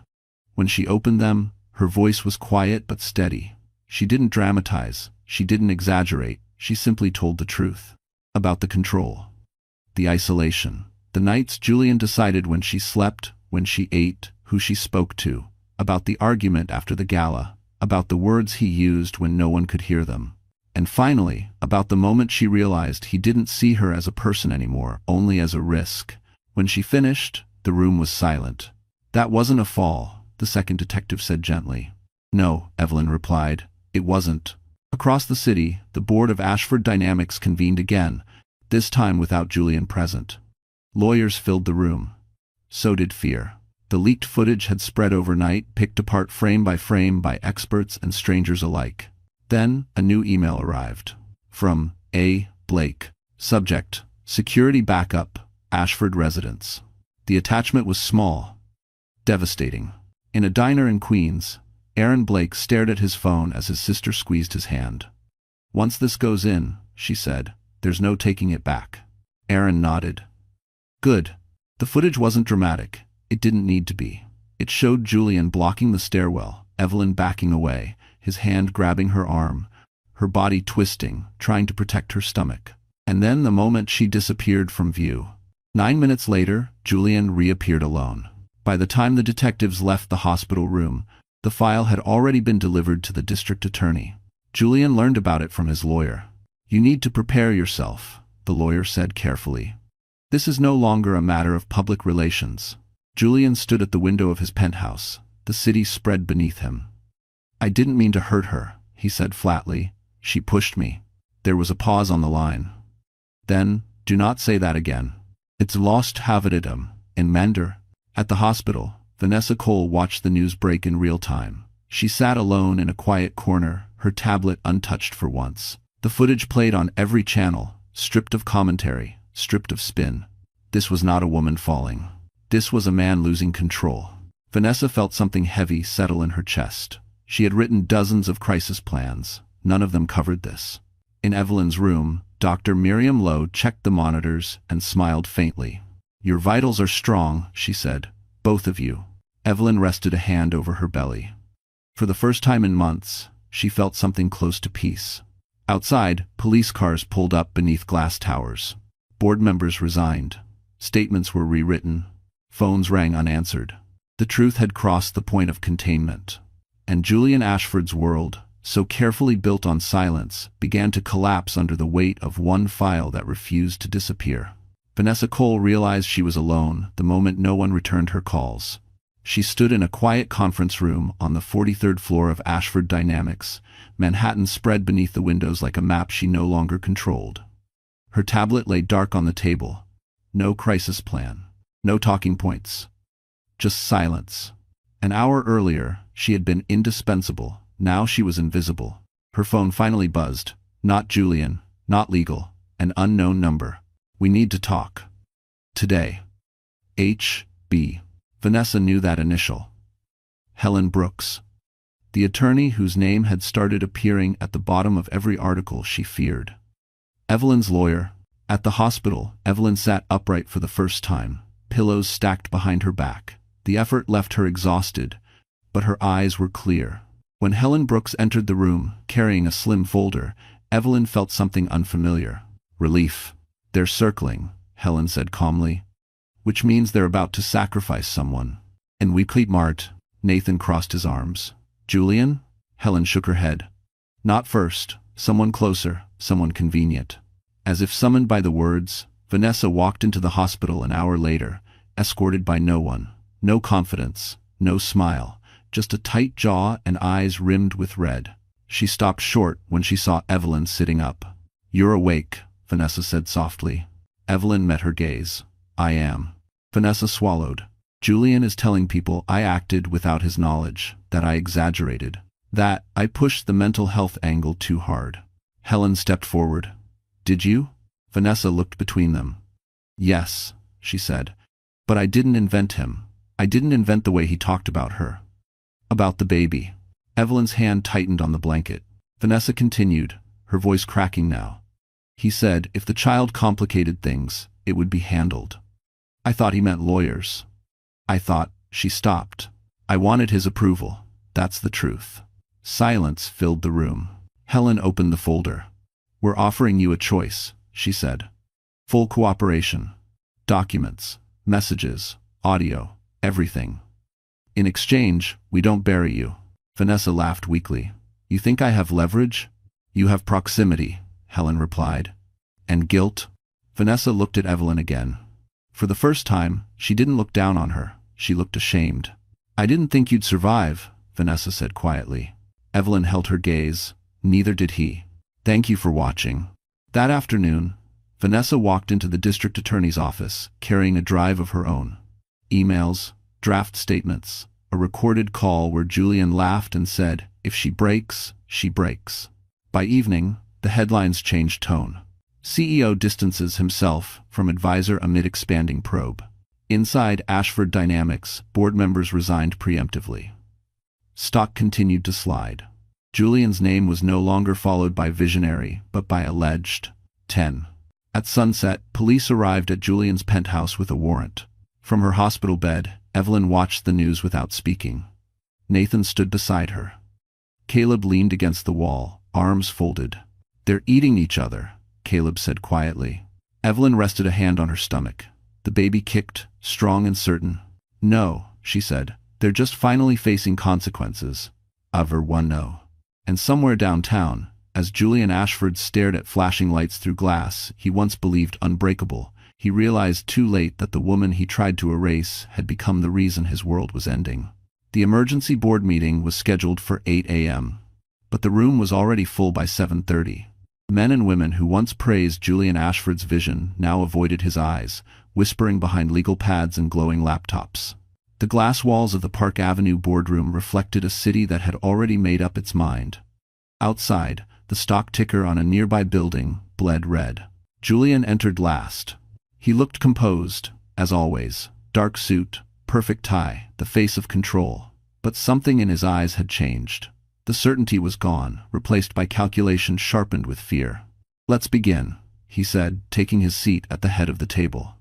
When she opened them, her voice was quiet but steady. She didn't dramatize, she didn't exaggerate, she simply told the truth. About the control. The isolation. The nights Julian decided when she slept, when she ate, who she spoke to. About the argument after the gala. About the words he used when no one could hear them. And finally, about the moment she realized he didn't see her as a person anymore, only as a risk. When she finished, the room was silent. "That wasn't a fall," the second detective said gently. "No," Evelyn replied, "it wasn't." Across the city, the board of Ashford Dynamics convened again, this time without Julian present. Lawyers filled the room. So did fear. The leaked footage had spread overnight, picked apart frame by experts and strangers alike. Then, a new email arrived. From A. Blake. Subject: Security Backup, Ashford Residence. The attachment was small. Devastating. In a diner in Queens, Aaron Blake stared at his phone as his sister squeezed his hand. "Once this goes in," she said, "there's no taking it back." Aaron nodded. "Good." The footage wasn't dramatic. It didn't need to be. It showed Julian blocking the stairwell, Evelyn backing away, his hand grabbing her arm, her body twisting, trying to protect her stomach. And then the moment she disappeared from view. 9 minutes later, Julian reappeared alone. By the time the detectives left the hospital room, the file had already been delivered to the district attorney. Julian learned about it from his lawyer. "You need to prepare yourself," the lawyer said carefully. "This is no longer a matter of public relations." Julian stood at the window of his penthouse, the city spread beneath him. "I didn't mean to hurt her," he said flatly. "She pushed me." There was a pause on the line. Then, "Do not say that again. It's lost havidum, in Mander." At the hospital, Vanessa Cole watched the news break in real time. She sat alone in a quiet corner, her tablet untouched for once. The footage played on every channel, stripped of commentary, stripped of spin. This was not a woman falling. This was a man losing control. Vanessa felt something heavy settle in her chest. She had written dozens of crisis plans. None of them covered this. In Evelyn's room, Dr. Miriam Lowe checked the monitors and smiled faintly. "Your vitals are strong," she said. "Both of you." Evelyn rested a hand over her belly. For the first time in months, she felt something close to peace. Outside, police cars pulled up beneath glass towers. Board members resigned. Statements were rewritten. Phones rang unanswered. The truth had crossed the point of containment. And Julian Ashford's world, so carefully built on silence, began to collapse under the weight of one file that refused to disappear. Vanessa Cole realized she was alone the moment no one returned her calls. She stood in a quiet conference room on the 43rd floor of Ashford Dynamics, Manhattan spread beneath the windows like a map she no longer controlled. Her tablet lay dark on the table. No crisis plan. No talking points. Just silence. An hour earlier, she had been indispensable. Now she was invisible. Her phone finally buzzed. Not Julian. Not legal. An unknown number. "We need to talk. Today." H.B. Vanessa knew that initial. Helen Brooks. The attorney whose name had started appearing at the bottom of every article she feared. Evelyn's lawyer. At the hospital, Evelyn sat upright for the first time, pillows stacked behind her back. The effort left her exhausted, but her eyes were clear. When Helen Brooks entered the room, carrying a slim folder, Evelyn felt something unfamiliar. Relief. "They're circling," Helen said calmly. "Which means they're about to sacrifice someone." "And we keep Mart." Nathan crossed his arms. "Julian?" Helen shook her head. "Not first. Someone closer, someone convenient." As if summoned by the words, Vanessa walked into the hospital an hour later, escorted by no one. No confidence, no smile, just a tight jaw and eyes rimmed with red. She stopped short when she saw Evelyn sitting up. "You're awake," Vanessa said softly. Evelyn met her gaze. "I am." Vanessa swallowed. "Julian is telling people I acted without his knowledge, that I exaggerated, that I pushed the mental health angle too hard." Helen stepped forward. "Did you?" Vanessa looked between them. "Yes," she said. "But I didn't invent him. I didn't invent the way he talked about her. About the baby." Evelyn's hand tightened on the blanket. Vanessa continued, her voice cracking now. He said if the child complicated things, it would be handled. I thought he meant lawyers. I thought, she stopped. I wanted his approval. That's the truth. Silence filled the room. Helen opened the folder. We're offering you a choice, she said. Full cooperation. Documents, messages, audio, everything. In exchange, we don't bury you. Vanessa laughed weakly. You think I have leverage? You have proximity, Helen replied. And guilt? Vanessa looked at Evelyn again. For the first time, she didn't look down on her. She looked ashamed. I didn't think you'd survive, Vanessa said quietly. Evelyn held her gaze. Neither did he. Thank you for watching. That afternoon, Vanessa walked into the district attorney's office, carrying a drive of her own. Emails, draft statements, a recorded call where Julian laughed and said, if she breaks, she breaks. By evening, the headlines changed tone. CEO distances himself from advisor amid expanding probe. Inside Ashford Dynamics, board members resigned preemptively. Stock continued to slide. Julian's name was no longer followed by visionary, but by alleged. 10. At sunset, police arrived at Julian's penthouse with a warrant. From her hospital bed, Evelyn watched the news without speaking. Nathan stood beside her. Caleb leaned against the wall, arms folded. They're eating each other, Caleb said quietly. Evelyn rested a hand on her stomach. The baby kicked, strong and certain. No, she said. They're just finally facing consequences. Over one no. And somewhere downtown, as Julian Ashford stared at flashing lights through glass he once believed unbreakable, he realized too late that the woman he tried to erase had become the reason his world was ending. The emergency board meeting was scheduled for 8 a.m. But the room was already full by 7:30. Men and women who once praised Julian Ashford's vision now avoided his eyes, whispering behind legal pads and glowing laptops. The glass walls of the Park Avenue boardroom reflected a city that had already made up its mind. Outside, the stock ticker on a nearby building bled red. Julian entered last. He looked composed, as always. Dark suit, perfect tie, the face of control. But something in his eyes had changed. The certainty was gone, replaced by calculation sharpened with fear. Let's begin, he said, taking his seat at the head of the table.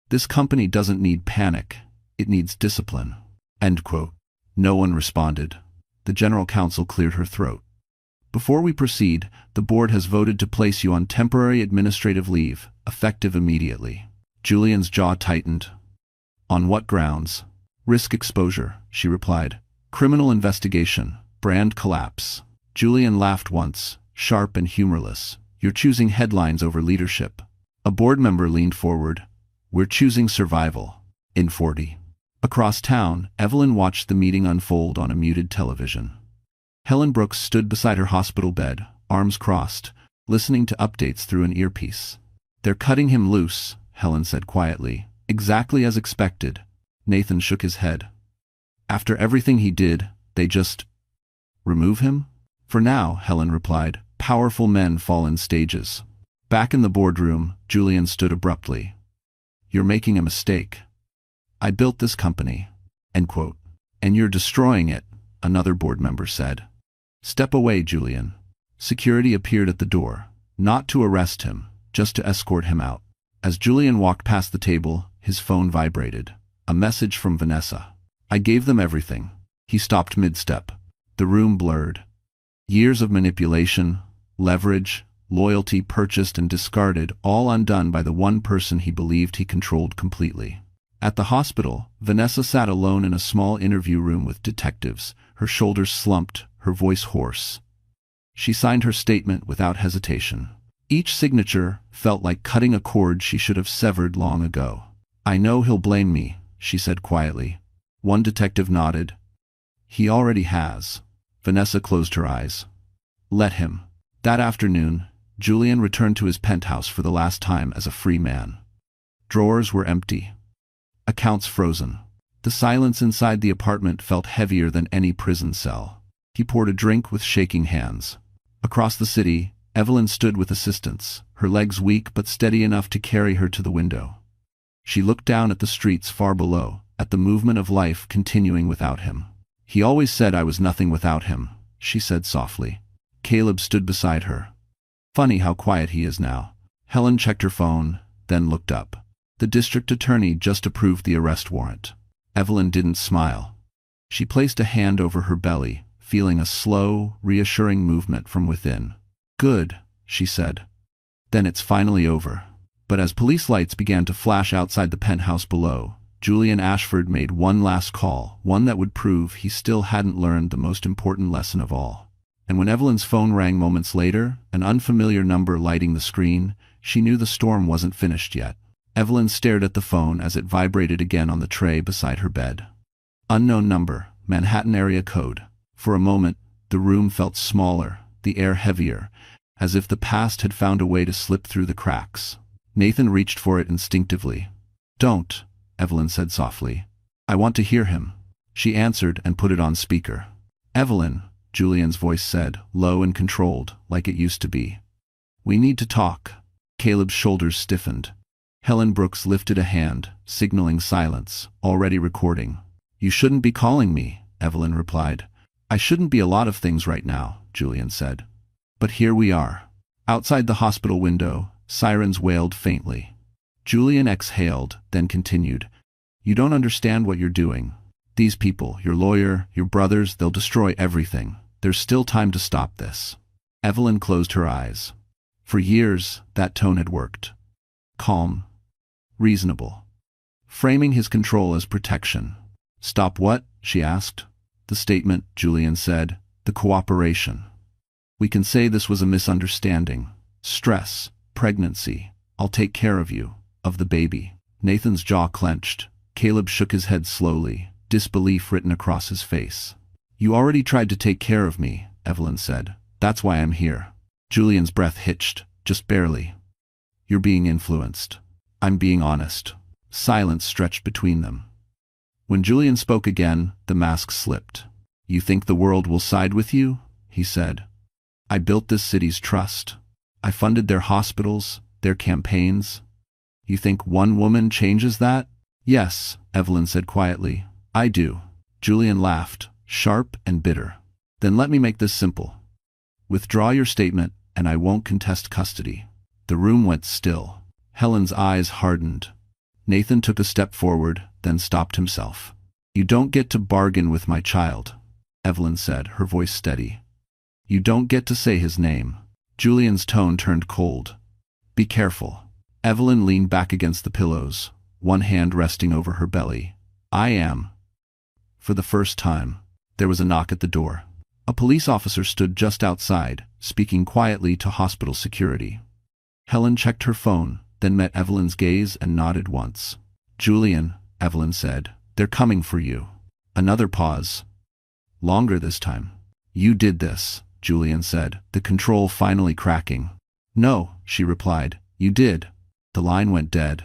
This company doesn't need panic. It needs discipline. End quote. No one responded. The general counsel cleared her throat. Before we proceed, the board has voted to place you on temporary administrative leave, effective immediately. Julian's jaw tightened. On what grounds? Risk exposure, she replied. Criminal investigation. Brand collapse. Julian laughed once, sharp and humorless. You're choosing headlines over leadership. A board member leaned forward. We're choosing survival. In 40. Across town, Evelyn watched the meeting unfold on a muted television. Helen Brooks stood beside her hospital bed, arms crossed, listening to updates through an earpiece. They're cutting him loose, Helen said quietly. Exactly as expected. Nathan shook his head. After everything he did, they just remove him? For now, Helen replied. Powerful men fall in stages. Back in the boardroom, Julian stood abruptly. You're making a mistake. I built this company. End quote. And you're destroying it, another board member said. Step away, Julian. Security appeared at the door, not to arrest him, just to escort him out. As Julian walked past the table, his phone vibrated. A message from Vanessa. I gave them everything. He stopped mid-step. The room blurred. Years of manipulation, leverage, loyalty purchased and discarded, all undone by the one person he believed he controlled completely. At the hospital, Vanessa sat alone in a small interview room with detectives, her shoulders slumped, her voice hoarse. She signed her statement without hesitation. Each signature felt like cutting a cord she should have severed long ago. I know he'll blame me, she said quietly. One detective nodded. He already has. Vanessa closed her eyes. Let him. That afternoon, Julian returned to his penthouse for the last time as a free man. Drawers were empty. Accounts frozen. The silence inside the apartment felt heavier than any prison cell. He poured a drink with shaking hands. Across the city, Evelyn stood with assistance, her legs weak but steady enough to carry her to the window. She looked down at the streets far below, at the movement of life continuing without him. He always said I was nothing without him, she said softly. Caleb stood beside her. Funny how quiet he is now. Helen checked her phone, then looked up. The district attorney just approved the arrest warrant. Evelyn didn't smile. She placed a hand over her belly, feeling a slow, reassuring movement from within. Good, she said. Then it's finally over. But as police lights began to flash outside the penthouse below, Julian Ashford made one last call, one that would prove he still hadn't learned the most important lesson of all. And when Evelyn's phone rang moments later, an unfamiliar number lighting the screen, she knew the storm wasn't finished yet. Evelyn stared at the phone as it vibrated again on the tray beside her bed. Unknown number, Manhattan area code. For a moment, the room felt smaller, the air heavier, as if the past had found a way to slip through the cracks. Nathan reached for it instinctively. Don't, Evelyn said softly. I want to hear him. She answered and put it on speaker. Evelyn, Julian's voice said, low and controlled, like it used to be. We need to talk. Caleb's shoulders stiffened. Helen Brooks lifted a hand, signaling silence, already recording. You shouldn't be calling me, Evelyn replied. I shouldn't be a lot of things right now, Julian said. But here we are. Outside the hospital window, sirens wailed faintly. Julian exhaled, then continued. You don't understand what you're doing. These people, your lawyer, your brothers, they'll destroy everything. There's still time to stop this. Evelyn closed her eyes. For years, that tone had worked. Calm. Reasonable. Framing his control as protection. Stop what? She asked. The statement, Julian said. The cooperation. We can say this was a misunderstanding. Stress. Pregnancy. I'll take care of you. Of the baby. Nathan's jaw clenched. Caleb shook his head slowly, disbelief written across his face. You already tried to take care of me, Evelyn said. That's why I'm here. Julian's breath hitched, just barely. You're being influenced. I'm being honest. Silence stretched between them. When Julian spoke again, the mask slipped. You think the world will side with you? He said. I built this city's trust. I funded their hospitals, their campaigns. You think one woman changes that? Yes, Evelyn said quietly. I do. Julian laughed, sharp and bitter. Then let me make this simple. Withdraw your statement, and I won't contest custody. The room went still. Helen's eyes hardened. Nathan took a step forward, then stopped himself. You don't get to bargain with my child, Evelyn said, her voice steady. You don't get to say his name. Julian's tone turned cold. Be careful. Evelyn leaned back against the pillows, one hand resting over her belly. I am. For the first time, there was a knock at the door. A police officer stood just outside, speaking quietly to hospital security. Helen checked her phone, then met Evelyn's gaze and nodded once. Julian, Evelyn said, they're coming for you. Another pause. Longer this time. You did this, Julian said, the control finally cracking. No, she replied, you did. The line went dead.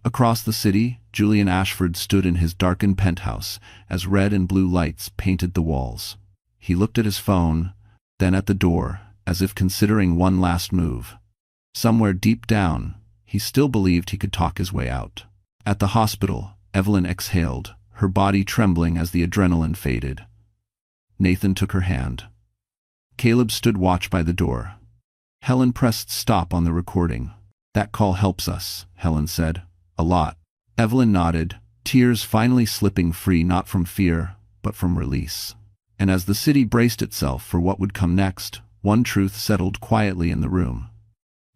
Across the city, Julian Ashford stood in his darkened penthouse as red and blue lights painted the walls. He looked at his phone, then at the door, as if considering one last move. Somewhere deep down, he still believed he could talk his way out. At the hospital, Evelyn exhaled, her body trembling as the adrenaline faded. Nathan took her hand. Caleb stood watch by the door. Helen pressed stop on the recording. That call helps us, Helen said. A lot. Evelyn nodded, tears finally slipping free not from fear, but from release. And as the city braced itself for what would come next, one truth settled quietly in the room.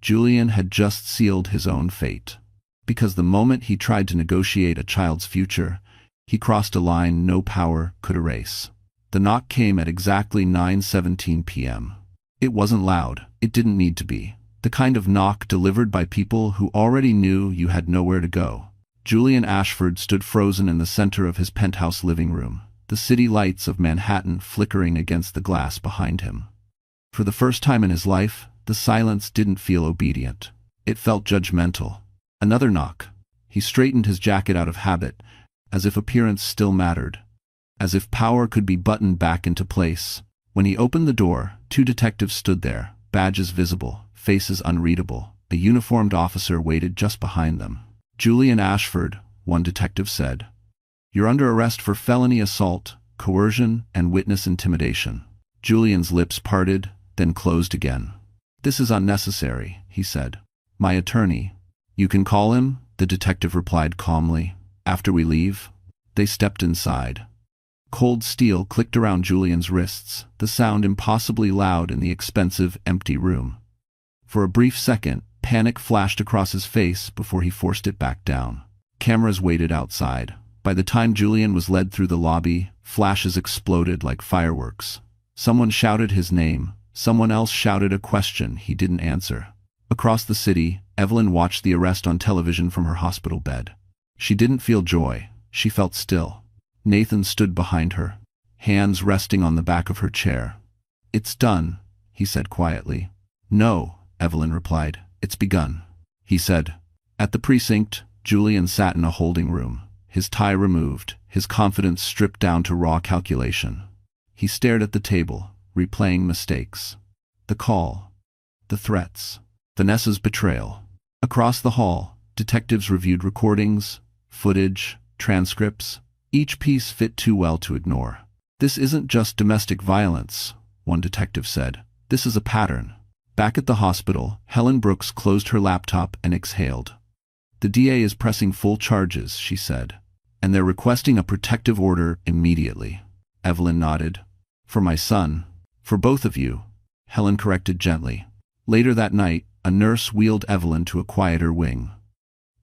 Julian had just sealed his own fate. Because the moment he tried to negotiate a child's future, he crossed a line no power could erase. The knock came at exactly 9:17 p.m. It wasn't loud, it didn't need to be. The kind of knock delivered by people who already knew you had nowhere to go. Julian Ashford stood frozen in the center of his penthouse living room, the city lights of Manhattan flickering against the glass behind him. For the first time in his life, the silence didn't feel obedient. It felt judgmental. Another knock. He straightened his jacket out of habit, as if appearance still mattered, as if power could be buttoned back into place. When he opened the door, two detectives stood there, badges visible, faces unreadable. A uniformed officer waited just behind them. Julian Ashford, one detective said. You're under arrest for felony assault, coercion, and witness intimidation. Julian's lips parted, then closed again. "This is unnecessary," he said. "My attorney." "You can call him," the detective replied calmly. "After we leave." They stepped inside. Cold steel clicked around Julian's wrists, the sound impossibly loud in the expensive, empty room. For a brief second, panic flashed across his face before he forced it back down. Cameras waited outside. By the time Julian was led through the lobby, flashes exploded like fireworks. Someone shouted his name. Someone else shouted a question he didn't answer. Across the city, Evelyn watched the arrest on television from her hospital bed. She didn't feel joy. She felt still. Nathan stood behind her, hands resting on the back of her chair. "It's done," he said quietly. "No," Evelyn replied. "It's begun." He said. At the precinct, Julian sat in a holding room, his tie removed, his confidence stripped down to raw calculation. He stared at the table, replaying mistakes. The call. The threats. Vanessa's betrayal. Across the hall, detectives reviewed recordings, footage, transcripts. Each piece fit too well to ignore. "This isn't just domestic violence," one detective said. "This is a pattern." Back at the hospital, Helen Brooks closed her laptop and exhaled. "The DA is pressing full charges," she said. "And they're requesting a protective order immediately." Evelyn nodded. "For my son." "For both of you," Helen corrected gently. Later that night, a nurse wheeled Evelyn to a quieter wing.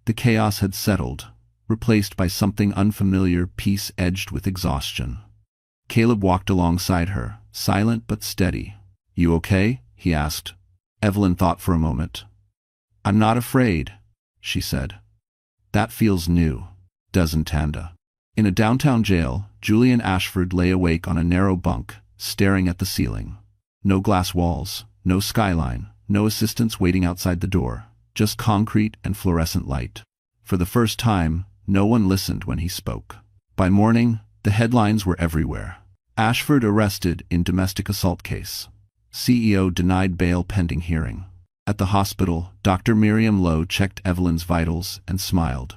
The chaos had settled, replaced by something unfamiliar, peace edged with exhaustion. Caleb walked alongside her, silent but steady. "You okay?" he asked. Evelyn thought for a moment. "I'm not afraid," she said. "That feels new, doesn't Tanda?" In a downtown jail, Julian Ashford lay awake on a narrow bunk, staring at the ceiling. No glass walls, no skyline, no assistants waiting outside the door, just concrete and fluorescent light. For the first time, no one listened when he spoke. By morning, the headlines were everywhere. Ashford arrested in domestic assault case. CEO denied bail pending hearing. At the hospital, Dr. Miriam Lowe checked Evelyn's vitals and smiled.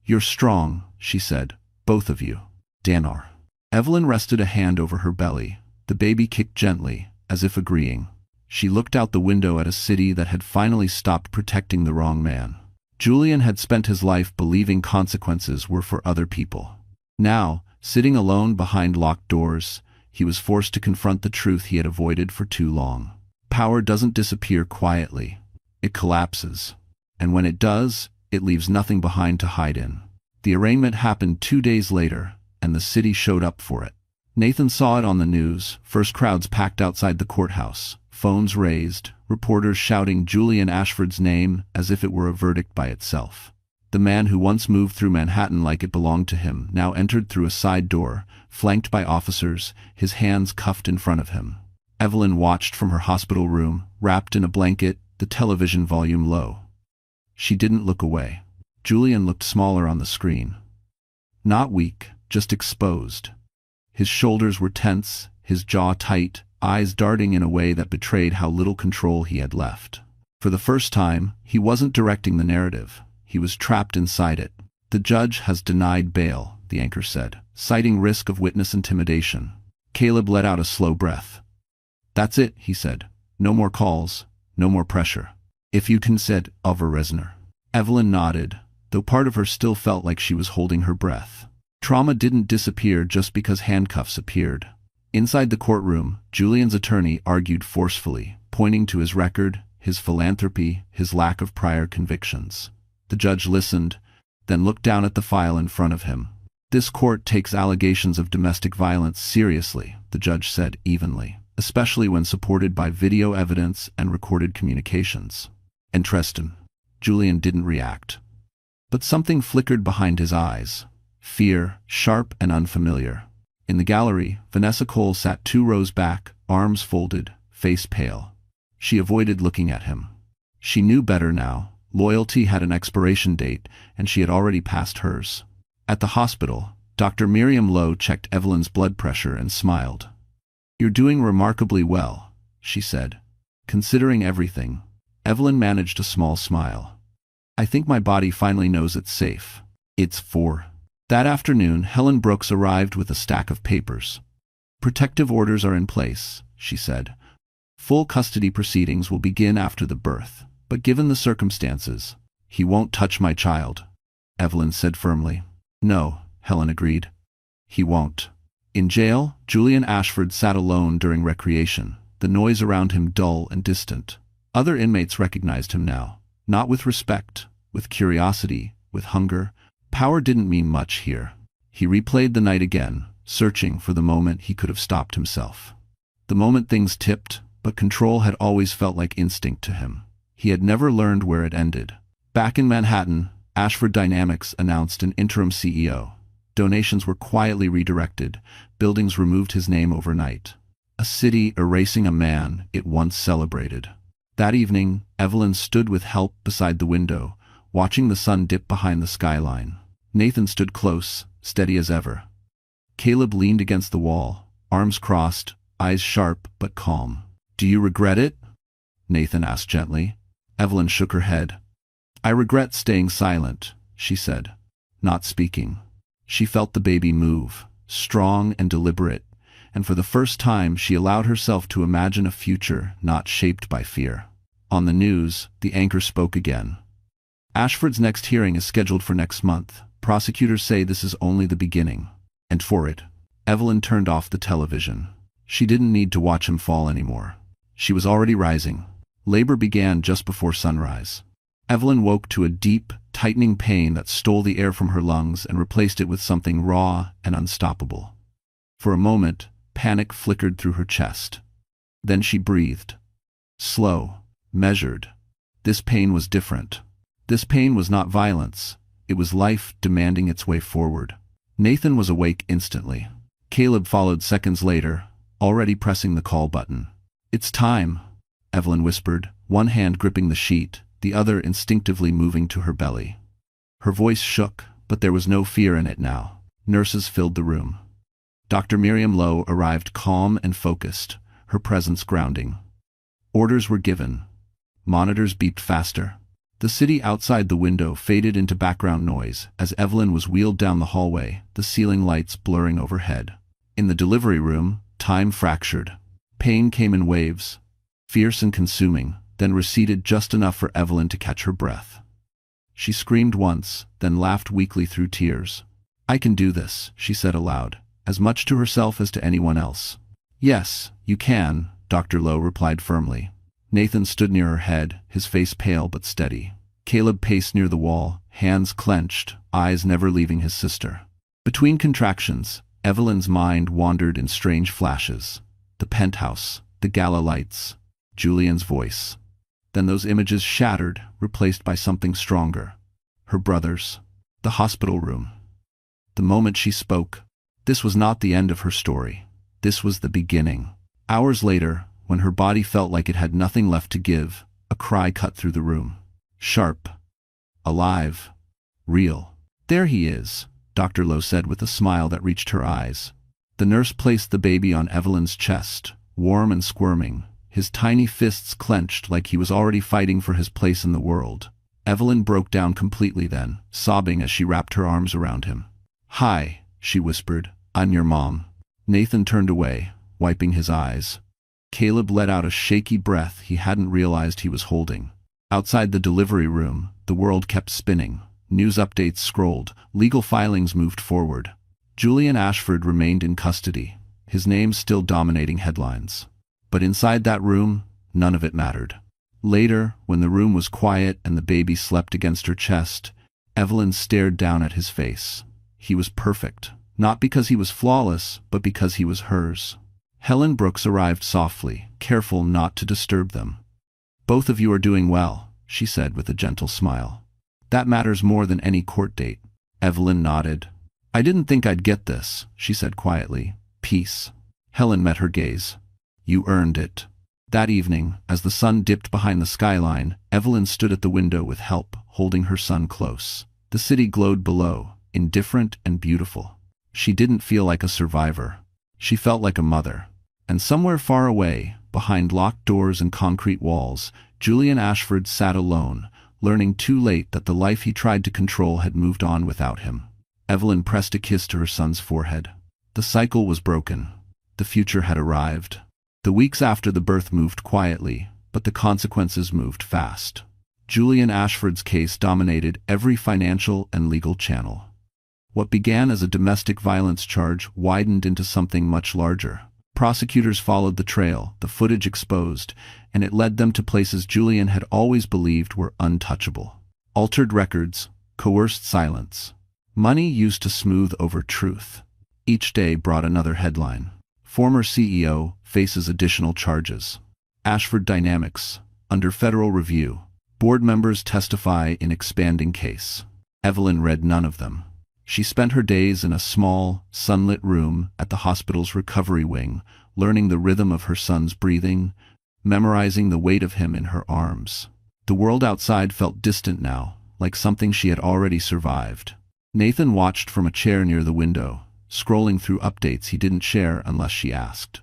"You're strong," she said. "Both of you." "Danar." Evelyn rested a hand over her belly. The baby kicked gently, as if agreeing. She looked out the window at a city that had finally stopped protecting the wrong man. Julian had spent his life believing consequences were for other people. Now, sitting alone behind locked doors, he was forced to confront the truth he had avoided for too long. Power doesn't disappear quietly. It collapses. And when it does, it leaves nothing behind to hide in. The arraignment happened 2 days later, and the city showed up for it. Nathan saw it on the news, first crowds packed outside the courthouse, phones raised, reporters shouting Julian Ashford's name as if it were a verdict by itself. The man who once moved through Manhattan like it belonged to him now entered through a side door, flanked by officers, his hands cuffed in front of him. Evelyn watched from her hospital room, wrapped in a blanket, the television volume low. She didn't look away. Julian looked smaller on the screen. Not weak, just exposed. His shoulders were tense, his jaw tight, eyes darting in a way that betrayed how little control he had left. For the first time, he wasn't directing the narrative. He was trapped inside it. "The judge has denied bail," the anchor said, citing risk of witness intimidation. Caleb let out a slow breath. "That's it," he said. "No more calls, no more pressure. If you can said over Resner." Evelyn nodded, though part of her still felt like she was holding her breath. Trauma didn't disappear just because handcuffs appeared. Inside the courtroom, Julian's attorney argued forcefully, pointing to his record, his philanthropy, his lack of prior convictions. The judge listened, then looked down at the file in front of him. "This court takes allegations of domestic violence seriously," the judge said evenly, "especially when supported by video evidence and recorded communications." "Interesting." Julian didn't react. But something flickered behind his eyes. Fear, sharp and unfamiliar. In the gallery, Vanessa Cole sat 2 rows back, arms folded, face pale. She avoided looking at him. She knew better now. Loyalty had an expiration date, and she had already passed hers. At the hospital, Dr. Miriam Lowe checked Evelyn's blood pressure and smiled. "You're doing remarkably well," she said. "Considering everything." Evelyn managed a small smile. "I think my body finally knows it's safe. It's for." That afternoon, Helen Brooks arrived with a stack of papers. "Protective orders are in place," she said. Full custody proceedings will begin after the birth, but given the circumstances, he won't touch my child, Evelyn said firmly. No, Helen agreed. He won't. In jail, Julian Ashford sat alone during recreation, the noise around him dull and distant. Other inmates recognized him now, not with respect, with curiosity, with hunger. Power didn't mean much here. He replayed the night again, searching for the moment he could have stopped himself. The moment things tipped, but control had always felt like instinct to him. He had never learned where it ended. Back in Manhattan, Ashford Dynamics announced an interim CEO. Donations were quietly redirected, buildings removed his name overnight. A city erasing a man it once celebrated. That evening, Evelyn stood with Help beside the window, watching the sun dip behind the skyline. Nathan stood close, steady as ever. Caleb leaned against the wall, arms crossed, eyes sharp but calm. "Do you regret it?" Nathan asked gently. Evelyn shook her head. "I regret staying silent," she said, not speaking. She felt the baby move, strong and deliberate, and for the first time she allowed herself to imagine a future not shaped by fear. On the news, the anchor spoke again. "Ashford's next hearing is scheduled for next month. Prosecutors say this is only the beginning." And for it, Evelyn turned off the television. She didn't need to watch him fall anymore. She was already rising. Labor began just before sunrise. Evelyn woke to a deep, tightening pain that stole the air from her lungs and replaced it with something raw and unstoppable. For a moment, panic flickered through her chest. Then she breathed. Slow, measured. This pain was different. This pain was not violence. It was life demanding its way forward. Nathan was awake instantly. Caleb followed seconds later, already pressing the call button. "It's time," Evelyn whispered, one hand gripping the sheet, the other instinctively moving to her belly. Her voice shook, but there was no fear in it now. Nurses filled the room. Dr. Miriam Lowe arrived calm and focused, her presence grounding. Orders were given. Monitors beeped faster. The city outside the window faded into background noise as Evelyn was wheeled down the hallway, the ceiling lights blurring overhead. In the delivery room, time fractured. Pain came in waves, fierce and consuming, then receded just enough for Evelyn to catch her breath. She screamed once, then laughed weakly through tears. "I can do this," she said aloud, as much to herself as to anyone else. "Yes, you can," Dr. Lowe replied firmly. Nathan stood near her head, his face pale but steady. Caleb paced near the wall, hands clenched, eyes never leaving his sister. Between contractions, Evelyn's mind wandered in strange flashes. The penthouse, the gala lights, Julian's voice. Then those images shattered, replaced by something stronger. Her brothers. The hospital room. The moment she spoke, this was not the end of her story. This was the beginning. Hours later, when her body felt like it had nothing left to give, a cry cut through the room. Sharp. Alive. Real. "There he is," Dr. Lowe said with a smile that reached her eyes. The nurse placed the baby on Evelyn's chest, warm and squirming, his tiny fists clenched like he was already fighting for his place in the world. Evelyn broke down completely then, sobbing as she wrapped her arms around him. "Hi," she whispered, "I'm your mom." Nathan turned away, wiping his eyes. Caleb let out a shaky breath he hadn't realized he was holding. Outside the delivery room, the world kept spinning. News updates scrolled, legal filings moved forward. Julian Ashford remained in custody, his name still dominating headlines. But inside that room, none of it mattered. Later, when the room was quiet and the baby slept against her chest, Evelyn stared down at his face. He was perfect, not because he was flawless, but because he was hers. Helen Brooks arrived softly, careful not to disturb them. "Both of you are doing well," she said with a gentle smile. "That matters more than any court date." Evelyn nodded. "I didn't think I'd get this," she said quietly. "Peace." Helen met her gaze. "You earned it." That evening, as the sun dipped behind the skyline, Evelyn stood at the window with Help, holding her son close. The city glowed below, indifferent and beautiful. She didn't feel like a survivor. She felt like a mother. And somewhere far away, behind locked doors and concrete walls, Julian Ashford sat alone, learning too late that the life he tried to control had moved on without him. Evelyn pressed a kiss to her son's forehead. The cycle was broken. The future had arrived. The weeks after the birth moved quietly, but the consequences moved fast. Julian Ashford's case dominated every financial and legal channel. What began as a domestic violence charge widened into something much larger. Prosecutors followed the trail, the footage exposed, and it led them to places Julian had always believed were untouchable. Altered records, coerced silence. Money used to smooth over truth. Each day brought another headline. Former CEO faces additional charges. Ashford Dynamics, under federal review. Board members testify in expanding case. Evelyn read none of them. She spent her days in a small, sunlit room at the hospital's recovery wing, learning the rhythm of her son's breathing, memorizing the weight of him in her arms. The world outside felt distant now, like something she had already survived. Nathan watched from a chair near the window, scrolling through updates he didn't share unless she asked.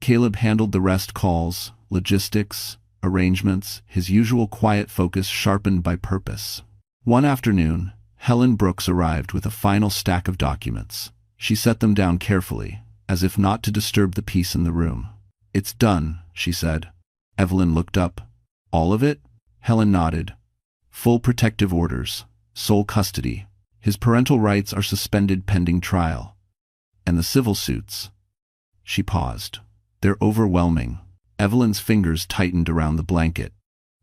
Caleb handled the rest: calls, logistics, arrangements, his usual quiet focus sharpened by purpose. One afternoon, Helen Brooks arrived with a final stack of documents. She set them down carefully, as if not to disturb the peace in the room. "It's done," she said. Evelyn looked up. "All of it?" Helen nodded. "Full protective orders, sole custody. His parental rights are suspended pending trial. And the civil suits." She paused. "They're overwhelming." Evelyn's fingers tightened around the blanket.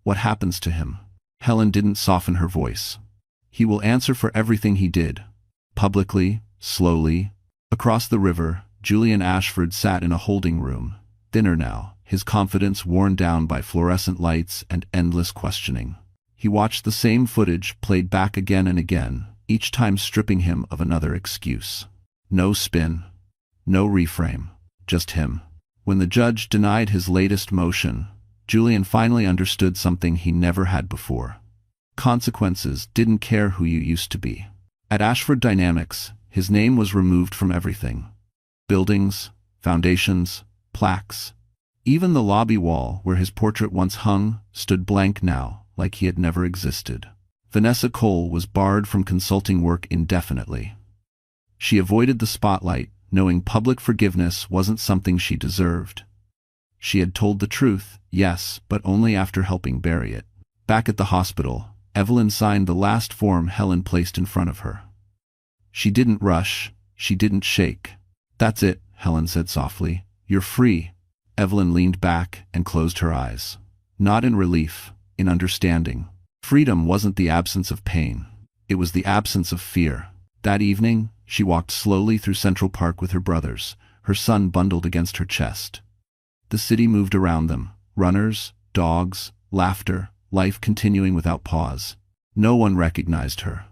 "What happens to him?" Helen didn't soften her voice. "He will answer for everything he did. Publicly, slowly." Across the river, Julian Ashford sat in a holding room, thinner now, his confidence worn down by fluorescent lights and endless questioning. He watched the same footage played back again and again, each time stripping him of another excuse. No spin, no reframe, just him. When the judge denied his latest motion, Julian finally understood something he never had before. Consequences didn't care who you used to be. At Ashford Dynamics, his name was removed from everything. Buildings, foundations, plaques. Even the lobby wall where his portrait once hung stood blank now, like he had never existed. Vanessa Cole was barred from consulting work indefinitely. She avoided the spotlight, knowing public forgiveness wasn't something she deserved. She had told the truth, yes, but only after helping bury it. Back at the hospital, Evelyn signed the last form Helen placed in front of her. She didn't rush, she didn't shake. "That's it," Helen said softly. "You're free." Evelyn leaned back and closed her eyes. Not in relief, in understanding. Freedom wasn't the absence of pain. It was the absence of fear. That evening, she walked slowly through Central Park with her brothers, her son bundled against her chest. The city moved around them. Runners, dogs, laughter, life continuing without pause. No one recognized her.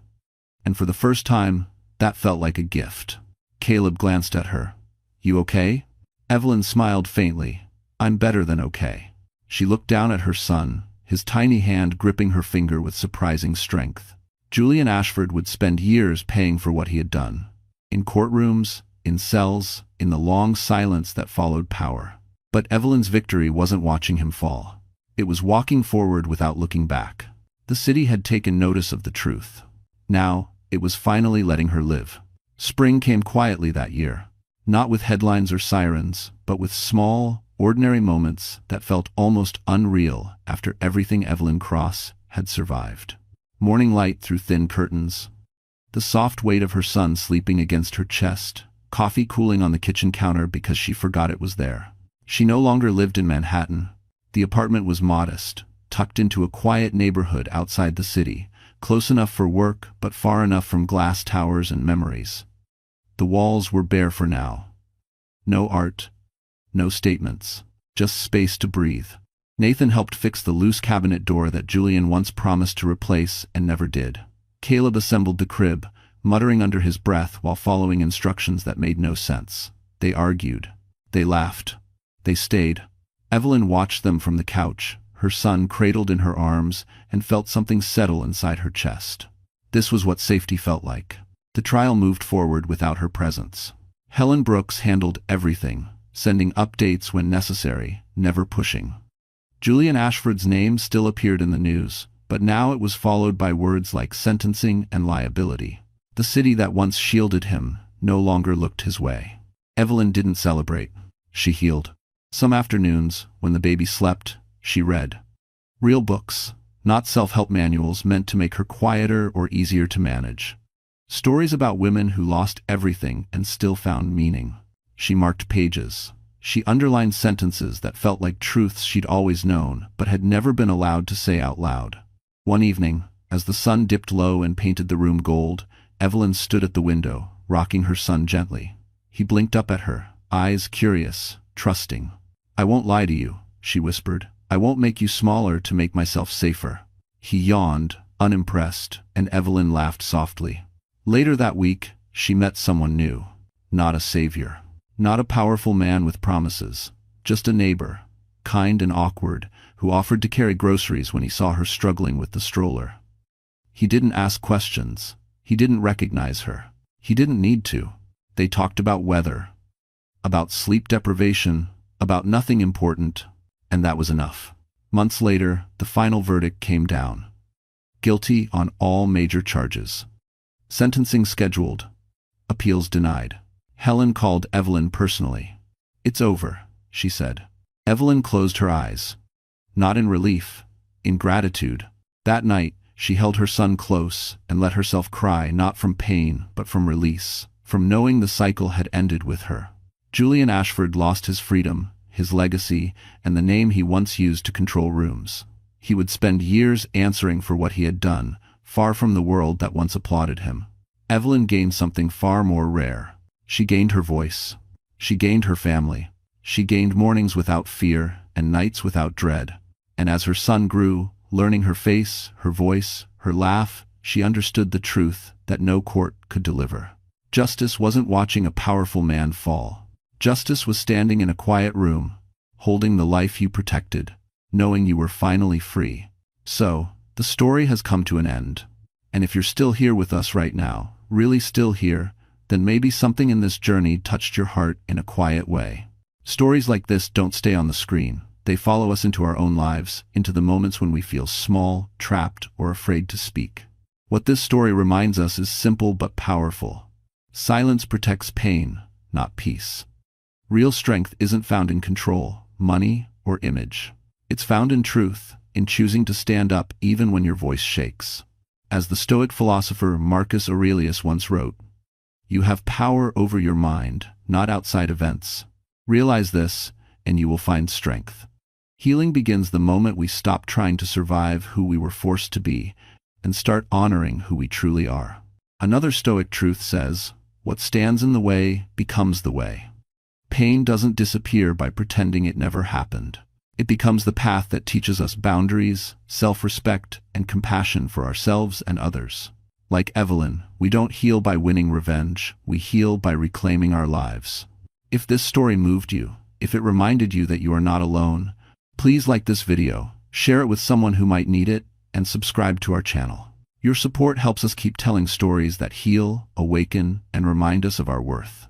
And for the first time, that felt like a gift. Caleb glanced at her. "You okay?" Evelyn smiled faintly. "I'm better than okay." She looked down at her son, his tiny hand gripping her finger with surprising strength. Julian Ashford would spend years paying for what he had done. In courtrooms, in cells, in the long silence that followed power. But Evelyn's victory wasn't watching him fall. It was walking forward without looking back. The city had taken notice of the truth. Now, it was finally letting her live. Spring came quietly that year. Not with headlines or sirens, but with small, ordinary moments that felt almost unreal after everything Evelyn Cross had survived. Morning light through thin curtains. The soft weight of her son sleeping against her chest. Coffee cooling on the kitchen counter because she forgot it was there. She no longer lived in Manhattan. The apartment was modest, tucked into a quiet neighborhood outside the city, close enough for work but far enough from glass towers and memories. The walls were bare for now. No art, no statements, just space to breathe. Nathan helped fix the loose cabinet door that Julian once promised to replace and never did. Caleb assembled the crib, muttering under his breath while following instructions that made no sense. They argued. They laughed. They stayed. Evelyn watched them from the couch, her son cradled in her arms, and felt something settle inside her chest. This was what safety felt like. The trial moved forward without her presence. Helen Brooks handled everything, sending updates when necessary, never pushing. Julian Ashford's name still appeared in the news, but now it was followed by words like sentencing and liability. The city that once shielded him no longer looked his way. Evelyn didn't celebrate. She healed. Some afternoons, when the baby slept, she read. Real books, not self-help manuals meant to make her quieter or easier to manage. Stories about women who lost everything and still found meaning. She marked pages. She underlined sentences that felt like truths she'd always known but had never been allowed to say out loud. One evening, as the sun dipped low and painted the room gold, Evelyn stood at the window, rocking her son gently. He blinked up at her, eyes curious, trusting. "I won't lie to you," she whispered. "I won't make you smaller to make myself safer." He yawned, unimpressed, and Evelyn laughed softly. Later that week, she met someone new. Not a savior. Not a powerful man with promises. Just a neighbor, kind and awkward, who offered to carry groceries when he saw her struggling with the stroller. He didn't ask questions. He didn't recognize her. He didn't need to. They talked about weather, about sleep deprivation, about nothing important, and that was enough. Months later, the final verdict came down. Guilty on all major charges. Sentencing scheduled. Appeals denied. Helen called Evelyn personally. "It's over," she said. Evelyn closed her eyes. Not in relief, in gratitude. That night, she held her son close and let herself cry, not from pain, but from release, from knowing the cycle had ended with her. Julian Ashford lost his freedom, his legacy, and the name he once used to control rooms. He would spend years answering for what he had done, far from the world that once applauded him. Evelyn gained something far more rare. She gained her voice. She gained her family. She gained mornings without fear and nights without dread. And as her son grew, learning her face, her voice, her laugh, she understood the truth that no court could deliver. Justice wasn't watching a powerful man fall. Justice was standing in a quiet room, holding the life you protected, knowing you were finally free. So, the story has come to an end. And if you're still here with us right now, really still here, then maybe something in this journey touched your heart in a quiet way. Stories like this don't stay on the screen. They follow us into our own lives, into the moments when we feel small, trapped, or afraid to speak. What this story reminds us is simple but powerful. Silence protects pain, not peace. Real strength isn't found in control, money, or image. It's found in truth, in choosing to stand up even when your voice shakes. As the Stoic philosopher Marcus Aurelius once wrote, "You have power over your mind, not outside events. Realize this, and you will find strength." Healing begins the moment we stop trying to survive who we were forced to be and start honoring who we truly are. Another Stoic truth says, "What stands in the way becomes the way." Pain doesn't disappear by pretending it never happened. It becomes the path that teaches us boundaries, self-respect, and compassion for ourselves and others. Like Evelyn, we don't heal by winning revenge, we heal by reclaiming our lives. If this story moved you, if it reminded you that you are not alone, please like this video, share it with someone who might need it, and subscribe to our channel. Your support helps us keep telling stories that heal, awaken, and remind us of our worth.